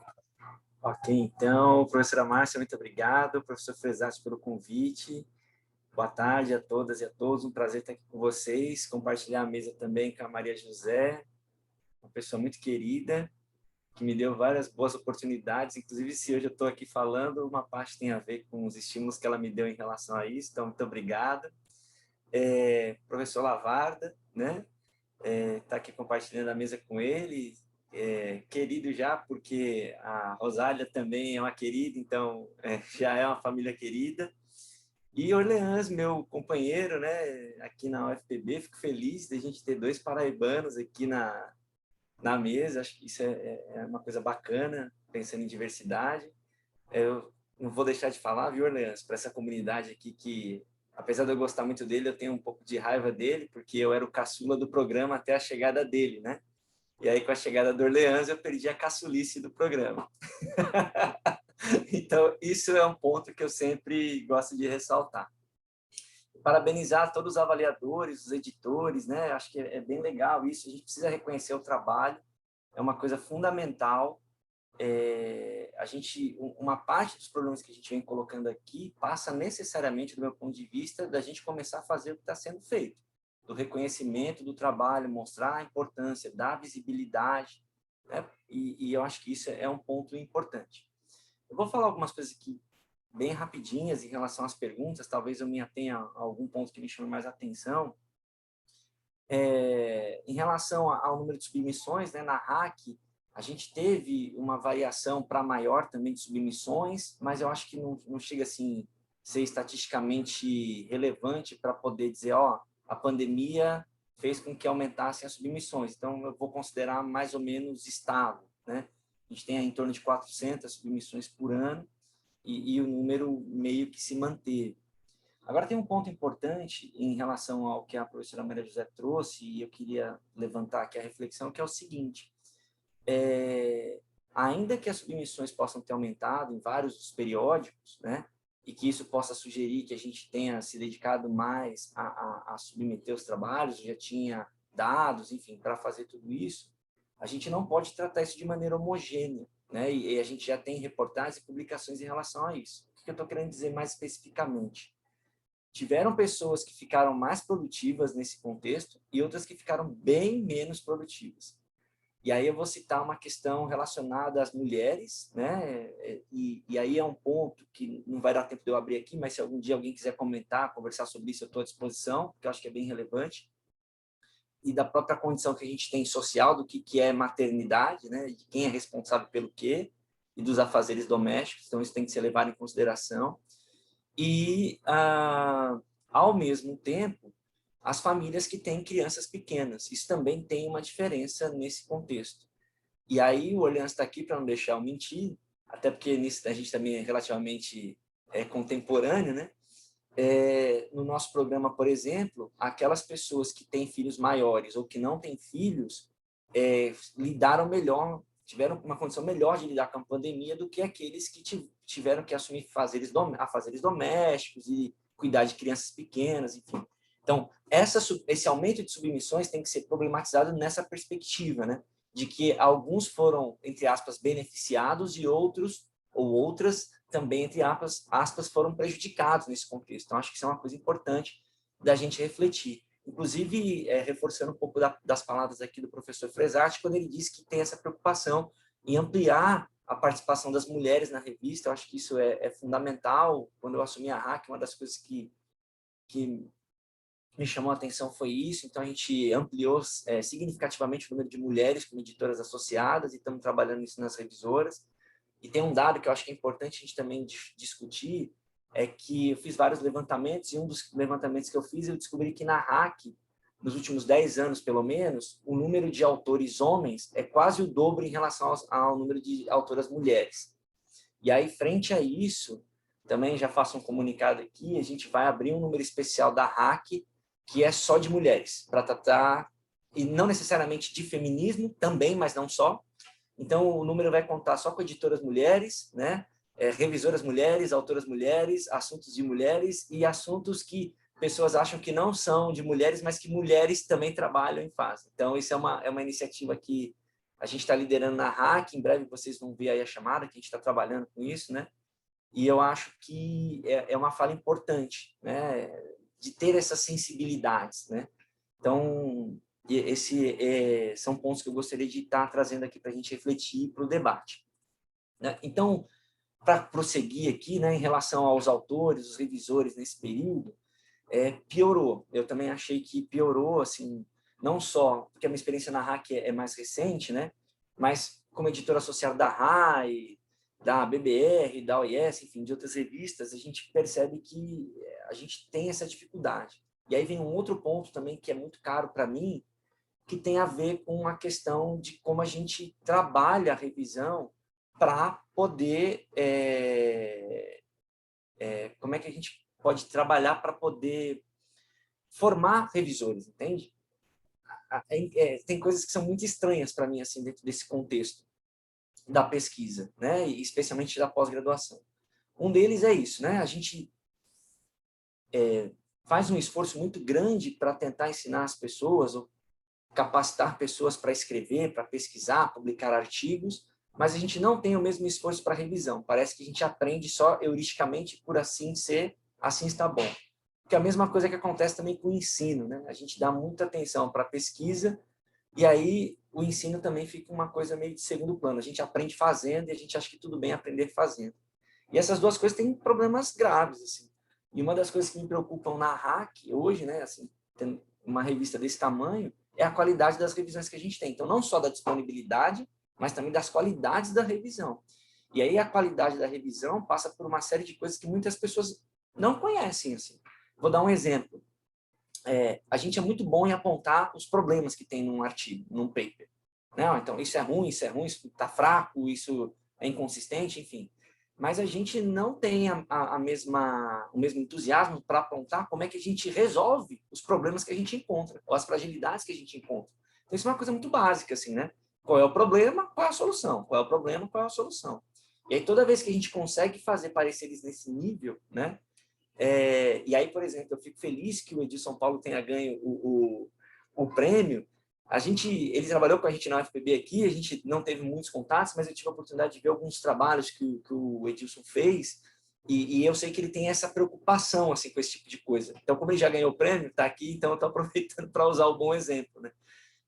Ok, então, professora Márcia, muito obrigado. Professor Fresati, pelo convite. Boa tarde a todas e a todos. Um prazer estar aqui com vocês, compartilhar a mesa também com a Maria José, uma pessoa muito querida, que me deu várias boas oportunidades, inclusive se hoje eu estou aqui falando, uma parte tem a ver com os estímulos que ela me deu em relação a isso, então muito obrigado. Professor Lavarda, né? Tá aqui compartilhando a mesa com ele, querido já, porque a Rosália também é uma querida, então já é uma família querida. E Orleans, meu companheiro, né, aqui na UFPB, fico feliz de a gente ter 2 paraibanos aqui na mesa, acho que isso é uma coisa bacana, pensando em diversidade. Eu não vou deixar de falar, viu, Orleans, para essa comunidade aqui que, apesar de eu gostar muito dele, eu tenho um pouco de raiva dele, porque eu era o caçula do programa até a chegada dele, né? E aí, com a chegada do Orleans, eu perdi a caçulice do programa. Então, isso é um ponto que eu sempre gosto de ressaltar. Parabenizar todos os avaliadores, os editores, né? Acho que é bem legal isso. A gente precisa reconhecer o trabalho, é uma coisa fundamental. Uma parte dos problemas que a gente vem colocando aqui passa necessariamente, do meu ponto de vista, da gente começar a fazer o que está sendo feito, do reconhecimento do trabalho, mostrar a importância, dar visibilidade, né? E eu acho que isso é um ponto importante. Eu vou falar algumas coisas aqui bem rapidinhas em relação às perguntas, talvez eu me atenha a algum ponto que me chame mais atenção. Em relação ao número de submissões, né, na RAC, a gente teve uma variação para maior também de submissões, mas eu acho que não chega assim ser estatisticamente relevante para poder dizer, ó, a pandemia fez com que aumentassem as submissões. Então, eu vou considerar mais ou menos estável, né? A gente tem em torno de 400 submissões por ano e o número meio que se manteve. Agora, tem um ponto importante em relação ao que a professora Maria José trouxe, e eu queria levantar aqui a reflexão, que é o seguinte: ainda que as submissões possam ter aumentado em vários dos periódicos, né, e que isso possa sugerir que a gente tenha se dedicado mais a submeter os trabalhos, já tinha dados, enfim, para fazer tudo isso, a gente não pode tratar isso de maneira homogênea, né, e a gente já tem reportagens e publicações em relação a isso. O que eu estou querendo dizer mais especificamente? Tiveram pessoas que ficaram mais produtivas nesse contexto e outras que ficaram bem menos produtivas. E aí eu vou citar uma questão relacionada às mulheres, né? E aí é um ponto que não vai dar tempo de eu abrir aqui, mas se algum dia alguém quiser comentar, conversar sobre isso, eu estou à disposição, porque eu acho que é bem relevante. E da própria condição que a gente tem social, do que é maternidade, né? De quem é responsável pelo quê, e dos afazeres domésticos, então isso tem que ser levado em consideração. E, ao mesmo tempo, as famílias que têm crianças pequenas. Isso também tem uma diferença nesse contexto. E aí o Orleans está aqui para não deixar eu mentir, até porque nisso a gente também é relativamente contemporâneo, né? No nosso programa, por exemplo, aquelas pessoas que têm filhos maiores ou que não têm filhos lidaram melhor, tiveram uma condição melhor de lidar com a pandemia do que aqueles que tiveram que assumir afazeres domésticos e cuidar de crianças pequenas, enfim. Então, esse aumento de submissões tem que ser problematizado nessa perspectiva, né? De que alguns foram, entre aspas, beneficiados e outros ou outras também, entre aspas, foram prejudicados nesse contexto. Então, acho que isso é uma coisa importante da gente refletir. Inclusive, reforçando um pouco das palavras aqui do professor Fresati, quando ele disse que tem essa preocupação em ampliar a participação das mulheres na revista. Eu acho que isso é fundamental. Quando eu assumi a RAC, uma das coisas que me chamou a atenção foi isso. Então, a gente ampliou significativamente o número de mulheres como editoras associadas e estamos trabalhando isso nas revisoras. E tem um dado que eu acho que é importante a gente também discutir, é que eu fiz vários levantamentos, e um dos levantamentos que eu fiz, eu descobri que na RAC, nos últimos 10 anos, pelo menos, o número de autores homens é quase o dobro em relação ao número de autoras mulheres. E aí, frente a isso, também já faço um comunicado aqui, a gente vai abrir um número especial da RAC, que é só de mulheres, para tratar, e não necessariamente de feminismo, também, mas não só. Então, o número vai contar só com editoras mulheres, né? Revisoras mulheres, autoras mulheres, assuntos de mulheres e assuntos que pessoas acham que não são de mulheres, mas que mulheres também trabalham e fazem. Então, isso é uma iniciativa que a gente está liderando na RAC, em breve vocês vão ver aí a chamada, que a gente está trabalhando com isso, né? E eu acho que é uma fala importante, né? De ter essas sensibilidades, né? Então, são pontos que eu gostaria de estar trazendo aqui para a gente refletir para o debate, né? Então, para prosseguir aqui, né, em relação aos autores, os revisores nesse período, piorou. Eu também achei que piorou, assim, não só porque a minha experiência na RAC é mais recente, né, mas como editor associado da RAI, da BBR, da OIS, enfim, de outras revistas, a gente percebe que a gente tem essa dificuldade. E aí vem um outro ponto também que é muito caro para mim, que tem a ver com a questão de como a gente trabalha a revisão para poder... como é que a gente pode trabalhar para poder formar revisores, entende? Tem coisas que são muito estranhas para mim, assim, dentro desse contexto da pesquisa, né? E especialmente da pós-graduação. Um deles é isso, né? A gente faz um esforço muito grande para tentar ensinar as pessoas, ou capacitar pessoas para escrever, para pesquisar, publicar artigos, mas a gente não tem o mesmo esforço para revisão. Parece que a gente aprende só heuristicamente, por assim ser, assim está bom. Que é a mesma coisa que acontece também com o ensino, né? A gente dá muita atenção para a pesquisa, e aí o ensino também fica uma coisa meio de segundo plano. A gente aprende fazendo e a gente acha que tudo bem aprender fazendo. E essas duas coisas têm problemas graves, assim. E uma das coisas que me preocupam na RAC hoje, né, assim, tendo uma revista desse tamanho, é a qualidade das revisões que a gente tem. Então, não só da disponibilidade, mas também das qualidades da revisão. E aí a qualidade da revisão passa por uma série de coisas que muitas pessoas não conhecem, assim. Vou dar um exemplo. A gente é muito bom em apontar os problemas que tem num artigo, num paper. Não, então, isso é ruim, isso está fraco, isso é inconsistente, enfim. Mas a gente não tem o mesmo entusiasmo para apontar como é que a gente resolve os problemas que a gente encontra, ou as fragilidades que a gente encontra. Então, isso é uma coisa muito básica, assim, né? Qual é o problema, qual é a solução? Qual é o problema, qual é a solução? E aí, toda vez que a gente consegue fazer pareceres nesse nível, né? E aí, por exemplo, eu fico feliz que o Edilson Paulo tenha ganho o prêmio. Ele trabalhou com a gente na UFPB aqui, a gente não teve muitos contatos, mas eu tive a oportunidade de ver alguns trabalhos que o Edilson fez, e eu sei que ele tem essa preocupação assim, com esse tipo de coisa. Então, como ele já ganhou o prêmio, está aqui, então eu estou aproveitando para usar o bom exemplo, né?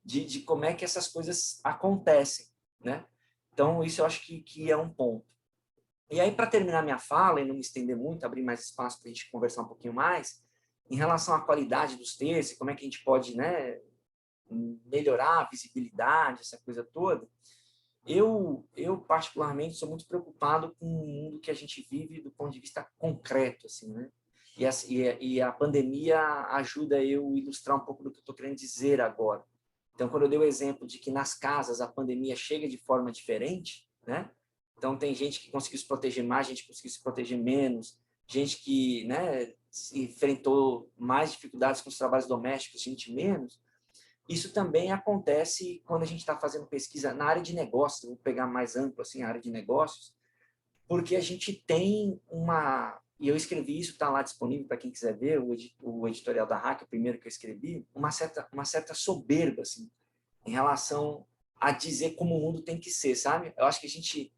De como é que essas coisas acontecem, né? Então, isso eu acho que é um ponto. E aí, para terminar minha fala, e não me estender muito, abrir mais espaço para a gente conversar um pouquinho mais, em relação à qualidade dos textos, como é que a gente pode, né, melhorar a visibilidade, essa coisa toda, eu particularmente sou muito preocupado com o mundo que a gente vive do ponto de vista concreto, assim, né? E a pandemia ajuda eu a ilustrar um pouco do que eu estou querendo dizer agora. Então, quando eu dei o exemplo de que nas casas a pandemia chega de forma diferente, né? Então, tem gente que conseguiu se proteger mais, gente que conseguiu se proteger menos, gente que, né, enfrentou mais dificuldades com os trabalhos domésticos, gente menos. Isso também acontece quando a gente está fazendo pesquisa na área de negócios, vou pegar mais amplo assim, a área de negócios, porque a gente tem e eu escrevi isso, está lá disponível para quem quiser ver, o editorial da RAC, o primeiro que eu escrevi, uma certa soberba, assim, em relação a dizer como o mundo tem que ser, sabe? Eu acho que a gente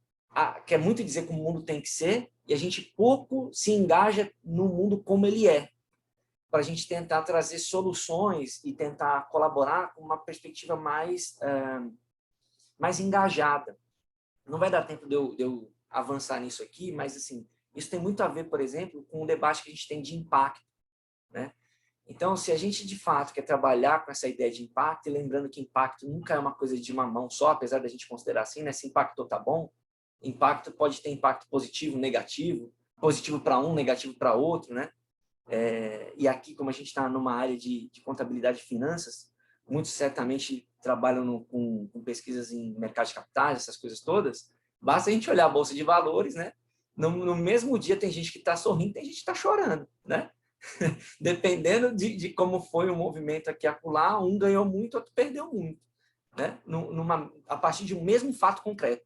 quer muito dizer como o mundo tem que ser e a gente pouco se engaja no mundo como ele é, para a gente tentar trazer soluções e tentar colaborar com uma perspectiva mais engajada. Não vai dar tempo de eu avançar nisso aqui, mas assim, isso tem muito a ver, por exemplo, com o debate que a gente tem de impacto, né? Então, se a gente de fato quer trabalhar com essa ideia de impacto, e lembrando que impacto nunca é uma coisa de uma mão só, apesar da gente considerar assim, né? Se impacto está bom, impacto pode ter impacto positivo, negativo, positivo para um, negativo para outro, né? E aqui, como a gente está numa área de contabilidade e finanças, muitos certamente trabalham com pesquisas em mercado de capitais, essas coisas todas, basta a gente olhar a Bolsa de Valores, né? No mesmo dia tem gente que está sorrindo, tem gente que está chorando, né? Dependendo de como foi o movimento aqui e acolá, um ganhou muito, outro perdeu muito, né? A partir de um mesmo fato concreto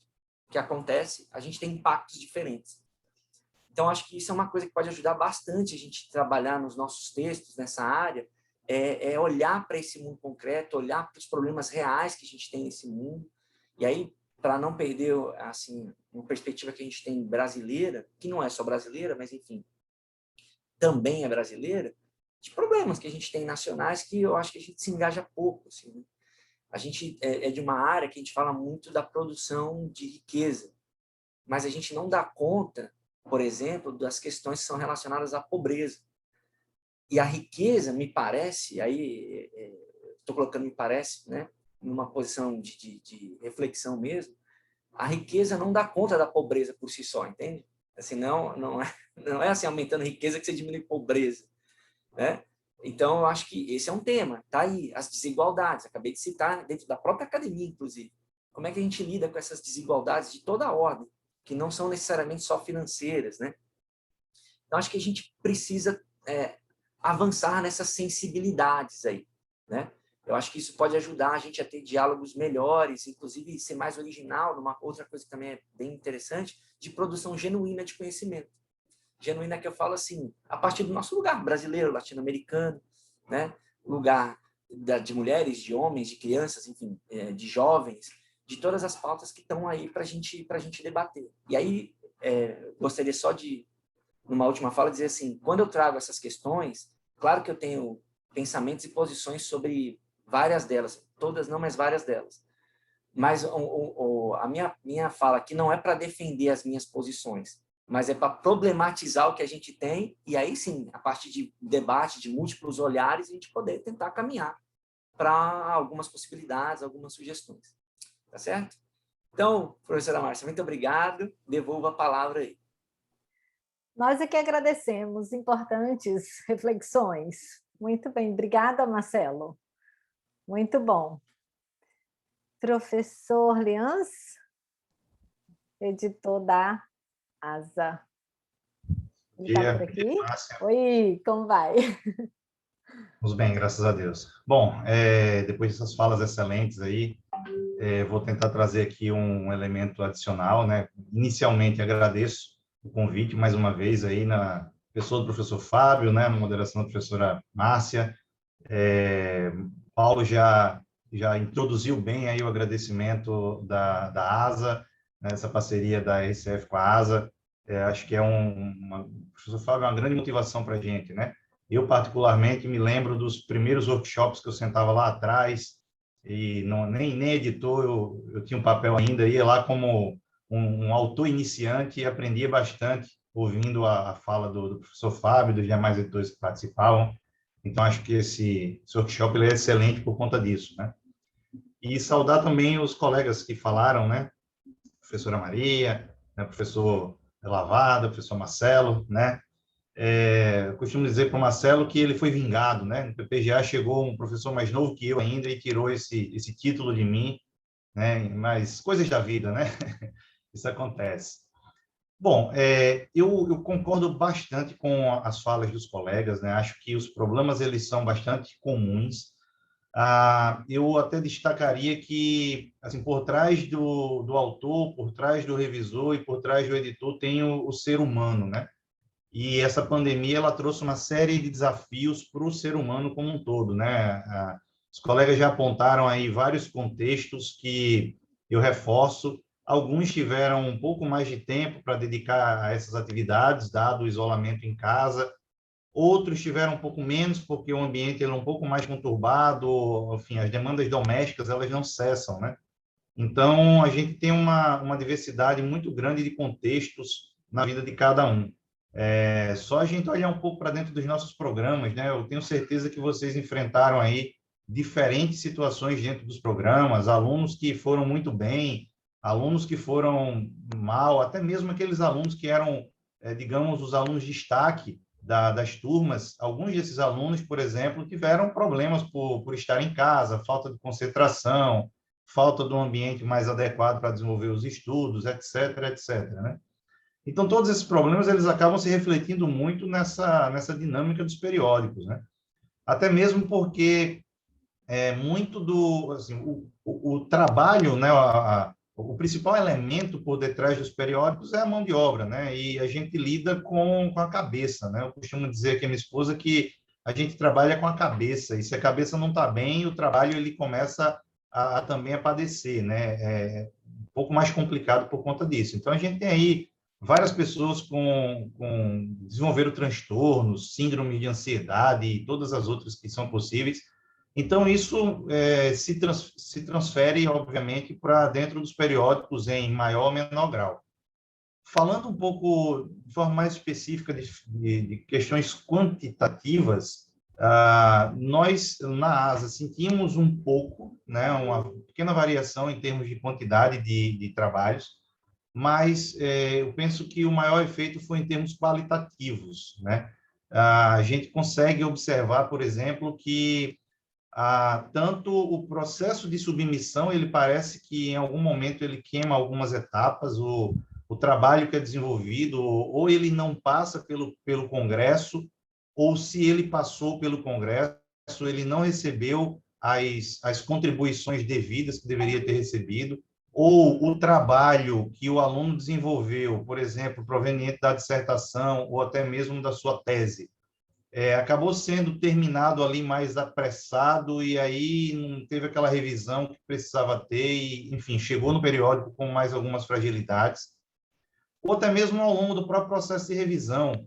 que acontece, a gente tem impactos diferentes. Então, acho que isso é uma coisa que pode ajudar bastante a gente trabalhar nos nossos textos nessa área, olhar para esse mundo concreto, olhar para os problemas reais que a gente tem nesse mundo, e aí, para não perder assim, uma perspectiva que a gente tem brasileira, que não é só brasileira, mas, enfim, também é brasileira, de problemas que a gente tem nacionais que eu acho que a gente se engaja pouco. Assim, né? A gente é de uma área que a gente fala muito da produção de riqueza, mas a gente não dá conta, por exemplo, das questões que são relacionadas à pobreza. E a riqueza, me parece, aí estou colocando me parece, né, numa posição de reflexão mesmo, a riqueza não dá conta da pobreza por si só, entende? Assim, não é assim aumentando riqueza que você diminui pobreza, né? Então, eu acho que esse é um tema, tá aí, as desigualdades, acabei de citar dentro da própria academia, inclusive. Como é que a gente lida com essas desigualdades de toda a ordem, que não são necessariamente só financeiras, né? Então, acho que a gente precisa avançar nessas sensibilidades aí, né? Eu acho que isso pode ajudar a gente a ter diálogos melhores, inclusive ser mais original, numa outra coisa que também é bem interessante, de produção genuína de conhecimento. Genuína que eu falo assim, a partir do nosso lugar brasileiro, latino-americano, né? Lugar de mulheres, de homens, de crianças, enfim, de jovens, de todas as pautas que estão aí para a gente debater. E aí, gostaria só de, numa última fala, dizer assim, quando eu trago essas questões, claro que eu tenho pensamentos e posições sobre várias delas, todas não, mas várias delas. Mas a minha fala aqui não é para defender as minhas posições, mas é para problematizar o que a gente tem, e aí sim, a partir de debate, de múltiplos olhares, a gente poder tentar caminhar para algumas possibilidades, algumas sugestões. Tá certo? Então, professora Márcia, muito obrigado. Devolvo a palavra aí. Nós é que agradecemos, importantes reflexões. Muito bem, obrigada, Marcelo. Muito bom. Professor Leãs, editor da ASA. Ele está por aqui? Oi, como vai? Vamos bem, graças a Deus. Bom, depois dessas falas excelentes aí, vou tentar trazer aqui um elemento adicional, né? Inicialmente, agradeço o convite mais uma vez aí na pessoa do professor Fábio, né? Na moderação da professora Márcia. Paulo já introduziu bem aí o agradecimento da ASA, né? Essa parceria da RCF com a ASA. Acho que o professor Fábio é uma grande motivação para a gente, né? Eu, particularmente, me lembro dos primeiros workshops que eu sentava lá atrás, e nem editor eu tinha um papel ainda, ia lá como um autor iniciante e aprendia bastante ouvindo a fala do professor Fábio, dos demais editores que participavam. Então, acho que esse workshop ele é excelente por conta disso, né? E saudar também os colegas que falaram, né? Professora Maria, né? Professor Lavada, professor Marcelo, né? Eu costumo dizer para o Marcelo que ele foi vingado, né? No PPGA chegou um professor mais novo que eu ainda e tirou esse título de mim, né? Mas coisas da vida, né? Isso acontece. Bom, eu concordo bastante com as falas dos colegas, né? Acho que os problemas eles são bastante comuns. Eu até destacaria que, assim, por trás do autor, por trás do revisor e por trás do editor tem o ser humano, né? E essa pandemia ela trouxe uma série de desafios para o ser humano como um todo, né? Os colegas já apontaram aí vários contextos que eu reforço. Alguns tiveram um pouco mais de tempo para dedicar a essas atividades, dado o isolamento em casa. Outros tiveram um pouco menos, porque o ambiente é um pouco mais conturbado, enfim, as demandas domésticas elas não cessam, né? Então, a gente tem uma diversidade muito grande de contextos na vida de cada um. Só a gente olhar um pouco para dentro dos nossos programas, né? Eu tenho certeza que vocês enfrentaram aí diferentes situações dentro dos programas, alunos que foram muito bem, alunos que foram mal, até mesmo aqueles alunos que eram, digamos, os alunos de destaque das turmas. Alguns desses alunos, por exemplo, tiveram problemas por estar em casa, falta de concentração, falta de um ambiente mais adequado para desenvolver os estudos, etc., etc., né? Então, todos esses problemas eles acabam se refletindo muito nessa dinâmica dos periódicos, né? Até mesmo porque muito assim, o trabalho, né, o principal elemento por detrás dos periódicos é a mão de obra, né? E a gente lida com a cabeça, né? Eu costumo dizer aqui a minha esposa que a gente trabalha com a cabeça, e se a cabeça não está bem, o trabalho ele começa também a padecer, né? É um pouco mais complicado por conta disso. Então, a gente tem aí várias pessoas desenvolveram transtornos, síndrome de ansiedade e todas as outras que são possíveis. Então, isso se transfere, obviamente, para dentro dos periódicos em maior ou menor grau. Falando um pouco de forma mais específica de questões quantitativas, nós, na ASA, sentimos um pouco, né, uma pequena variação em termos de quantidade de trabalhos, mas eu penso que o maior efeito foi em termos qualitativos, né? A gente consegue observar, por exemplo, que tanto o processo de submissão, ele parece que em algum momento ele queima algumas etapas, o trabalho que é desenvolvido, ou ele não passa pelo Congresso, ou se ele passou pelo Congresso, ele não recebeu as contribuições devidas que deveria ter recebido, ou o trabalho que o aluno desenvolveu, por exemplo, proveniente da dissertação ou até mesmo da sua tese, acabou sendo terminado ali mais apressado e aí não teve aquela revisão que precisava ter e, enfim, chegou no periódico com mais algumas fragilidades, ou até mesmo ao longo do próprio processo de revisão.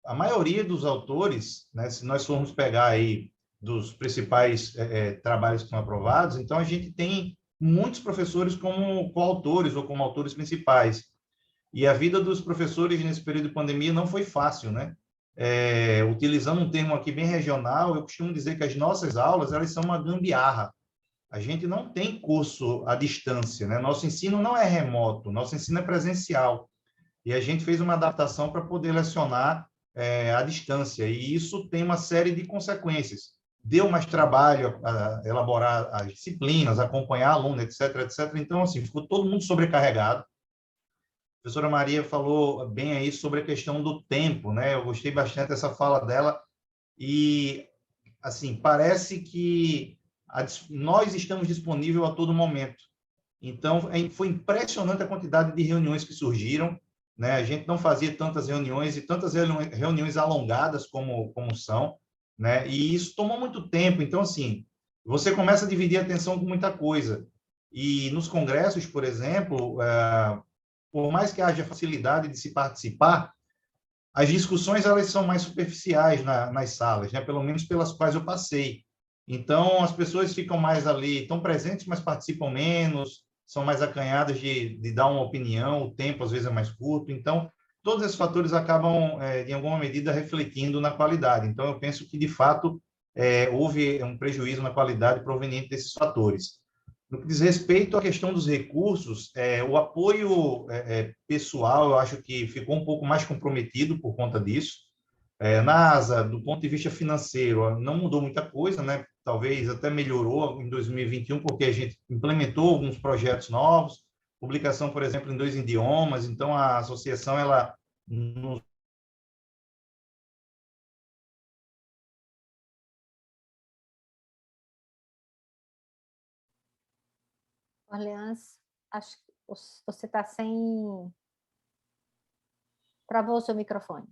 A maioria dos autores, né, se nós formos pegar aí dos principais trabalhos que são aprovados, então a gente tem muitos professores como coautores ou como autores principais. E a vida dos professores nesse período de pandemia não foi fácil, né? Utilizando um termo aqui bem regional, eu costumo dizer que as nossas aulas, elas são uma gambiarra. A gente não tem curso à distância, né? Nosso ensino não é remoto, nosso ensino é presencial. E a gente fez uma adaptação para poder lecionar à distância. E isso tem uma série de consequências. Deu mais trabalho a elaborar as disciplinas, acompanhar aluno, etc., etc. Então, assim, ficou todo mundo sobrecarregado. A professora Maria falou bem aí sobre a questão do tempo, né? Eu gostei bastante dessa fala dela. E, assim, parece que nós estamos disponíveis a todo momento. Então, foi impressionante a quantidade de reuniões que surgiram, né? A gente não fazia tantas reuniões e tantas reuniões alongadas como são, né? E isso tomou muito tempo. Então, assim, você começa a dividir a atenção com muita coisa. E nos congressos, por exemplo, por mais que haja facilidade de se participar, as discussões elas são mais superficiais nas salas, né? Pelo menos pelas quais eu passei. Então, as pessoas ficam mais ali, estão presentes, mas participam menos, são mais acanhadas de dar uma opinião, o tempo às vezes é mais curto. Então, todos esses fatores acabam, em alguma medida, refletindo na qualidade. Então, eu penso que, de fato, houve um prejuízo na qualidade proveniente desses fatores. No que diz respeito à questão dos recursos, o apoio pessoal, eu acho que ficou um pouco mais comprometido por conta disso. Na ASA, do ponto de vista financeiro, não mudou muita coisa, né? Talvez até melhorou em 2021, porque a gente implementou alguns projetos novos, publicação, por exemplo, em 2 idiomas. Então, a associação, ela nos Orleans, acho que você está sem... Travou o seu microfone.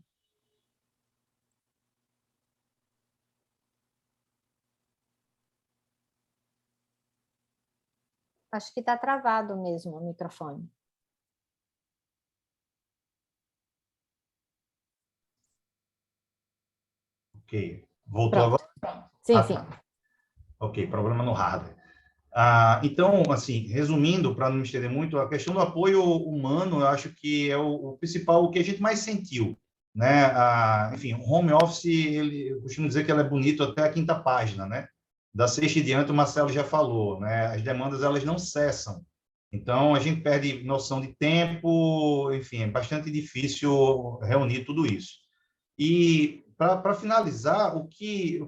Acho que está travado mesmo o microfone. Ok. Voltou Pronto. agora? Sim, sim. Tá. Ok, problema no hardware. Então, assim, resumindo, para não me estender muito, a questão do apoio humano, eu acho que é o principal, o que a gente mais sentiu, né? Enfim, o home office, eu costumo dizer que ela é bonito até a 5ª página, né? Da 6ª em diante, o Marcelo já falou, né? As demandas, elas não cessam. Então, a gente perde noção de tempo, enfim, é bastante difícil reunir tudo isso. E, para finalizar, o que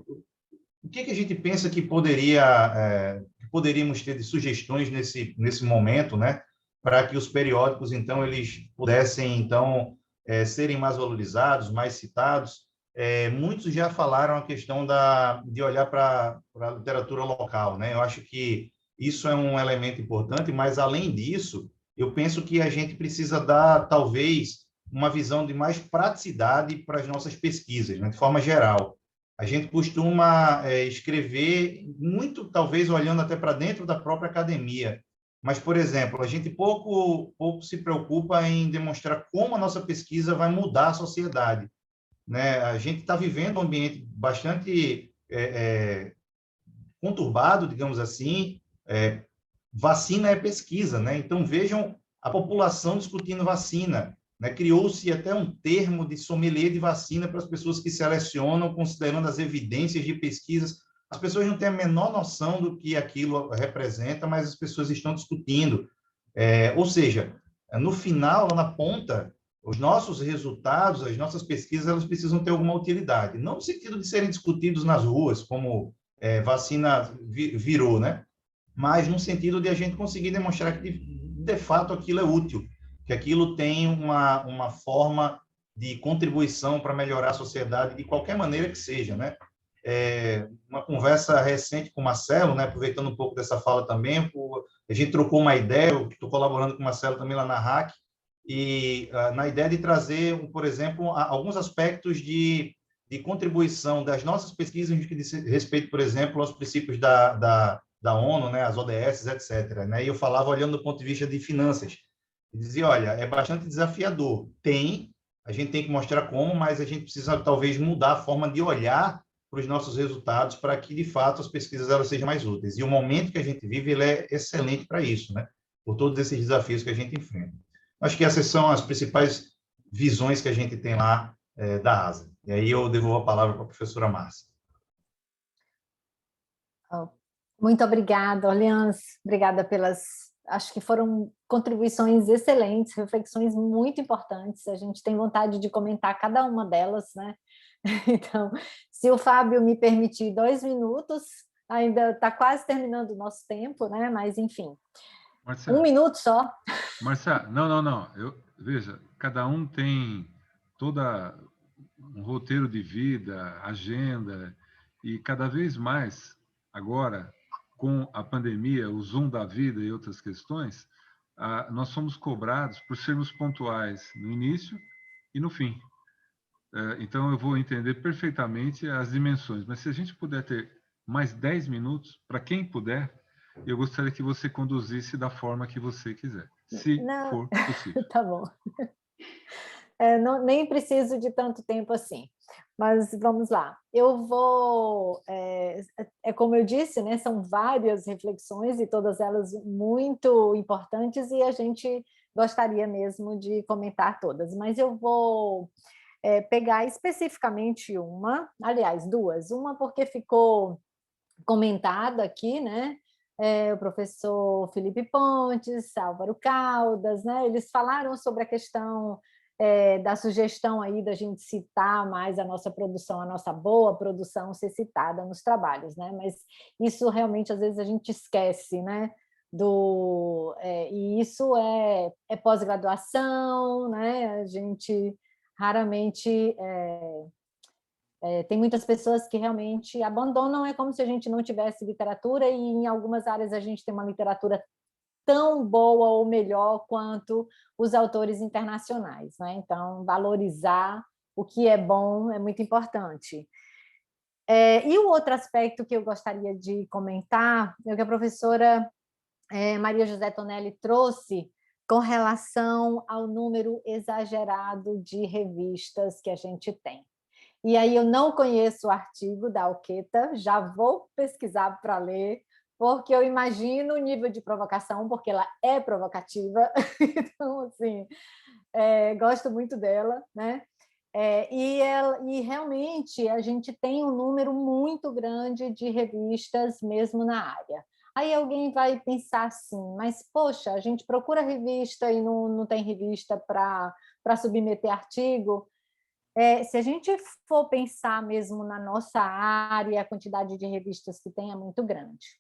a gente pensa que poderíamos ter de sugestões nesse momento, né, para que os periódicos, então, eles pudessem, então, serem mais valorizados, mais citados? Muitos já falaram a questão de olhar para a literatura local, né? Eu acho que isso é um elemento importante, mas, além disso, eu penso que a gente precisa dar, talvez, uma visão de mais praticidade para as nossas pesquisas, né, de forma geral. A gente costuma escrever muito, talvez, olhando até para dentro da própria academia. Mas, por exemplo, a gente pouco se preocupa em demonstrar como a nossa pesquisa vai mudar a sociedade, né? A gente está vivendo um ambiente bastante conturbado, digamos assim. Vacina é pesquisa, né? Então, vejam a população discutindo vacina, né? Criou-se até um termo de sommelier de vacina para as pessoas que selecionam, considerando as evidências de pesquisas. As pessoas não têm a menor noção do que aquilo representa, mas as pessoas estão discutindo. Ou seja, no final, lá na ponta, os nossos resultados, as nossas pesquisas, elas precisam ter alguma utilidade. Não no sentido de serem discutidos nas ruas, como vacina virou, né? Mas no sentido de a gente conseguir demonstrar que, de fato, aquilo é útil, que aquilo tem uma forma de contribuição para melhorar a sociedade de qualquer maneira que seja, né? Uma conversa recente com o Marcelo, né, aproveitando um pouco dessa fala também, a gente trocou uma ideia, eu estou colaborando com o Marcelo também lá na RAC, e na ideia de trazer, por exemplo, alguns aspectos de contribuição das nossas pesquisas no que diz respeito, por exemplo, aos princípios da ONU, né, as ODS, etc., né? E eu falava olhando do ponto de vista de finanças, e dizia, olha, é bastante desafiador. A gente tem que mostrar como, mas a gente precisa talvez mudar a forma de olhar para os nossos resultados para que, de fato, as pesquisas elas sejam mais úteis. E o momento que a gente vive ele é excelente para isso, né? Por todos esses desafios que a gente enfrenta. Acho que essas são as principais visões que a gente tem lá da ASA. E aí eu devolvo a palavra para a professora Márcia. Muito obrigada, Orleans. Obrigada pelas... Acho que foram contribuições excelentes, reflexões muito importantes. A gente tem vontade de comentar cada uma delas, né? Então, se o Fábio me permitir 2 minutos, ainda está quase terminando o nosso tempo, né? Mas, enfim, Marcia, 1 minuto só. Marcia, não. Veja, cada um tem toda um roteiro de vida, agenda, e cada vez mais, agora, com a pandemia, o Zoom da vida e outras questões, nós somos cobrados por sermos pontuais no início e no fim. Então, eu vou entender perfeitamente as dimensões, mas se a gente puder ter mais 10 minutos, para quem puder, eu gostaria que você conduzisse da forma que você quiser, se for possível. Tá bom. Nem preciso de tanto tempo assim, mas vamos lá. Eu vou... como eu disse, né, são várias reflexões e todas elas muito importantes e a gente gostaria mesmo de comentar todas, mas eu vou pegar especificamente uma, aliás, 2. Uma porque ficou comentada aqui, né? O professor Felipe Pontes, Álvaro Caldas, né? Eles falaram sobre a questão da sugestão aí da gente citar mais a nossa produção, a nossa boa produção ser citada nos trabalhos, né? Mas isso realmente às vezes a gente esquece, né? E isso é pós-graduação, né? A gente raramente tem muitas pessoas que realmente abandonam, é como se a gente não tivesse literatura, e em algumas áreas a gente tem uma literatura tão boa ou melhor quanto os autores internacionais, né? Então, valorizar o que é bom é muito importante. E o outro aspecto que eu gostaria de comentar é o que a professora Maria José Tonelli trouxe com relação ao número exagerado de revistas que a gente tem. E aí eu não conheço o artigo da Alqueta, já vou pesquisar para ler, porque eu imagino o nível de provocação, porque ela é provocativa, então, assim, gosto muito dela, né? E realmente a gente tem um número muito grande de revistas mesmo na área. Aí alguém vai pensar assim, mas, poxa, a gente procura revista e não tem revista para submeter artigo. Se a gente for pensar mesmo na nossa área, a quantidade de revistas que tem é muito grande.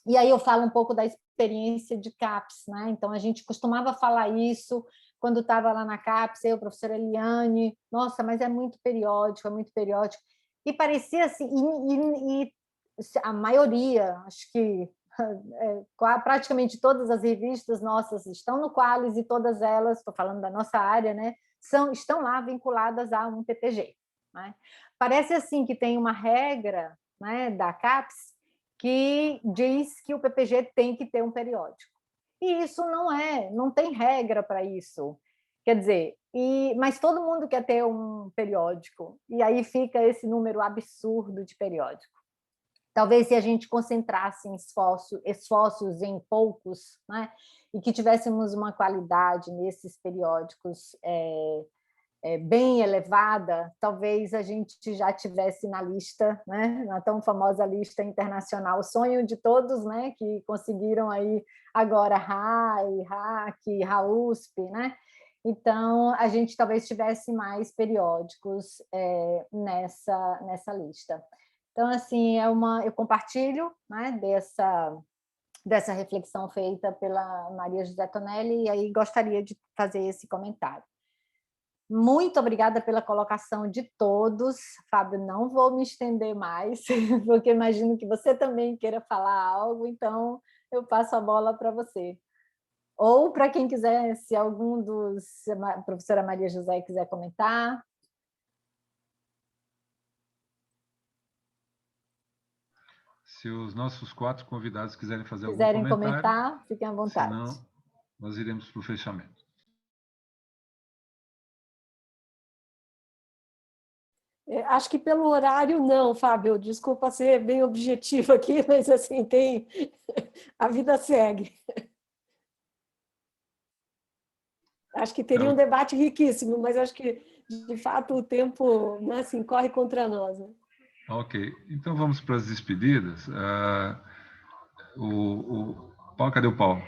E aí eu falo um pouco da experiência de CAPES, né? Então, a gente costumava falar isso quando estava lá na CAPES, eu, professora Eliane, nossa, mas é muito periódico, E parecia assim, e a maioria, acho que praticamente todas as revistas nossas estão no Qualis, e todas elas, estou falando da nossa área, né, estão lá vinculadas a um PPG. Né? Parece assim que tem uma regra, né, da CAPES que diz que o PPG tem que ter um periódico. E isso não tem regra para isso. Quer dizer, mas todo mundo quer ter um periódico, e aí fica esse número absurdo de periódico. Talvez se a gente concentrasse esforços em poucos, né, e que tivéssemos uma qualidade nesses periódicos bem elevada, talvez a gente já tivesse na lista, né, na tão famosa lista internacional, o sonho de todos, né, que conseguiram aí agora RAI, RAC, RAUSP, né? Então, a gente talvez tivesse mais periódicos nessa lista. Então, assim, eu compartilho, né, dessa reflexão feita pela Maria José Tonelli, e aí gostaria de fazer esse comentário. Muito obrigada pela colocação de todos. Fábio, não vou me estender mais, porque imagino que você também queira falar algo, então eu passo a bola para você. Ou para quem quiser, se algum a professora Maria José quiser comentar. Se os nossos 4 convidados quiserem fazer algum comentário, comentar, fiquem à vontade. Senão, nós iremos para o fechamento. Acho que pelo horário não, Fábio. Desculpa ser bem objetivo aqui, mas assim, a vida segue. Acho que teria um debate riquíssimo, mas acho que, de fato, o tempo, né, assim, corre contra nós. Né? Ok, então vamos para as despedidas. Paulo, cadê o Paulo?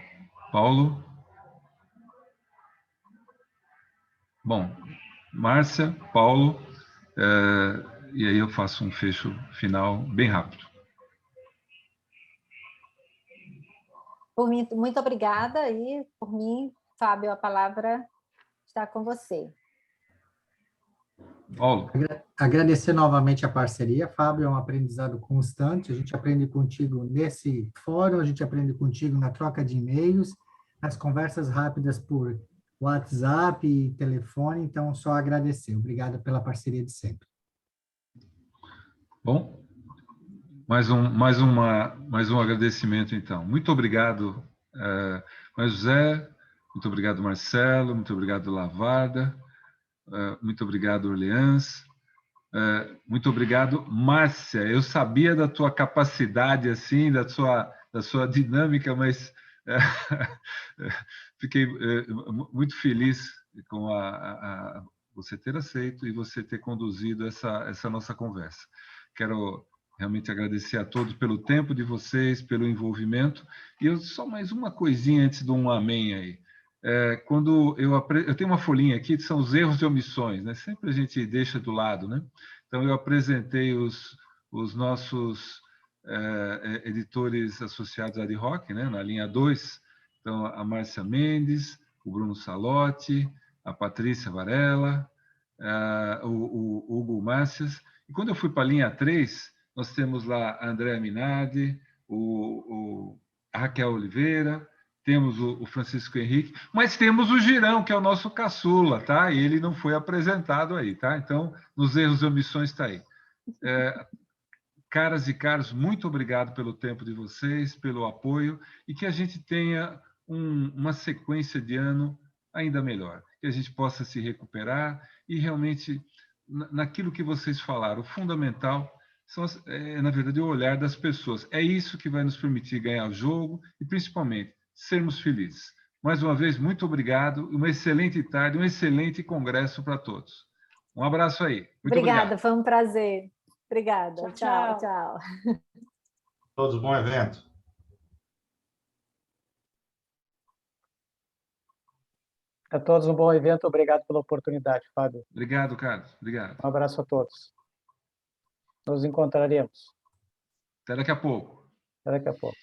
Paulo? Bom, Márcia, Paulo, e aí eu faço um fecho final bem rápido. Por mim, muito obrigada, e por mim, Fábio, a palavra está com você. Paulo. Agradecer novamente a parceria, Fábio, é um aprendizado constante, a gente aprende contigo nesse fórum, a gente aprende contigo na troca de e-mails, nas conversas rápidas por WhatsApp e telefone, então só agradecer. Obrigado pela parceria de sempre. Bom, mais um agradecimento, então. Muito obrigado, José, muito obrigado, Marcelo, muito obrigado, Lavarda, muito obrigado, Orleans, muito obrigado, Márcia. Eu sabia da tua capacidade, assim, da sua dinâmica, mas fiquei muito feliz com você ter aceito e você ter conduzido essa nossa conversa. Quero realmente agradecer a todos pelo tempo de vocês, pelo envolvimento. E só mais uma coisinha antes do um amém aí. Quando eu tenho uma folhinha aqui, que são os erros e omissões, né? Sempre a gente deixa do lado, né? Então, eu apresentei os nossos editores associados ad hoc, né? Na linha 2. Então, a Márcia Mendes, o Bruno Salotti, a Patrícia Varela, o Hugo Márcias. E quando eu fui para a linha 3, nós temos lá a Andréa Minardi, a Raquel Oliveira, temos o Francisco Henrique, mas temos o Girão, que é o nosso caçula, tá? E ele não foi apresentado aí, tá? Então, nos erros e omissões está aí. Caras e caros, muito obrigado pelo tempo de vocês, pelo apoio, e que a gente tenha uma sequência de ano ainda melhor, que a gente possa se recuperar e realmente, naquilo que vocês falaram, o fundamental na verdade, o olhar das pessoas. É isso que vai nos permitir ganhar o jogo e, principalmente, sermos felizes. Mais uma vez, muito obrigado, uma excelente tarde, um excelente congresso para todos. Um abraço aí. Muito Obrigada, obrigado. foi um prazer. Obrigada. Tchau, tchau. Todos, bom evento. A todos um bom evento, obrigado pela oportunidade, Fábio. Obrigado, Carlos. Obrigado. Um abraço a todos. Nos encontraremos. Até daqui a pouco. Até daqui a pouco.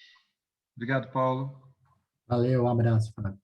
Obrigado, Paulo. Valeu, um abraço, Fábio.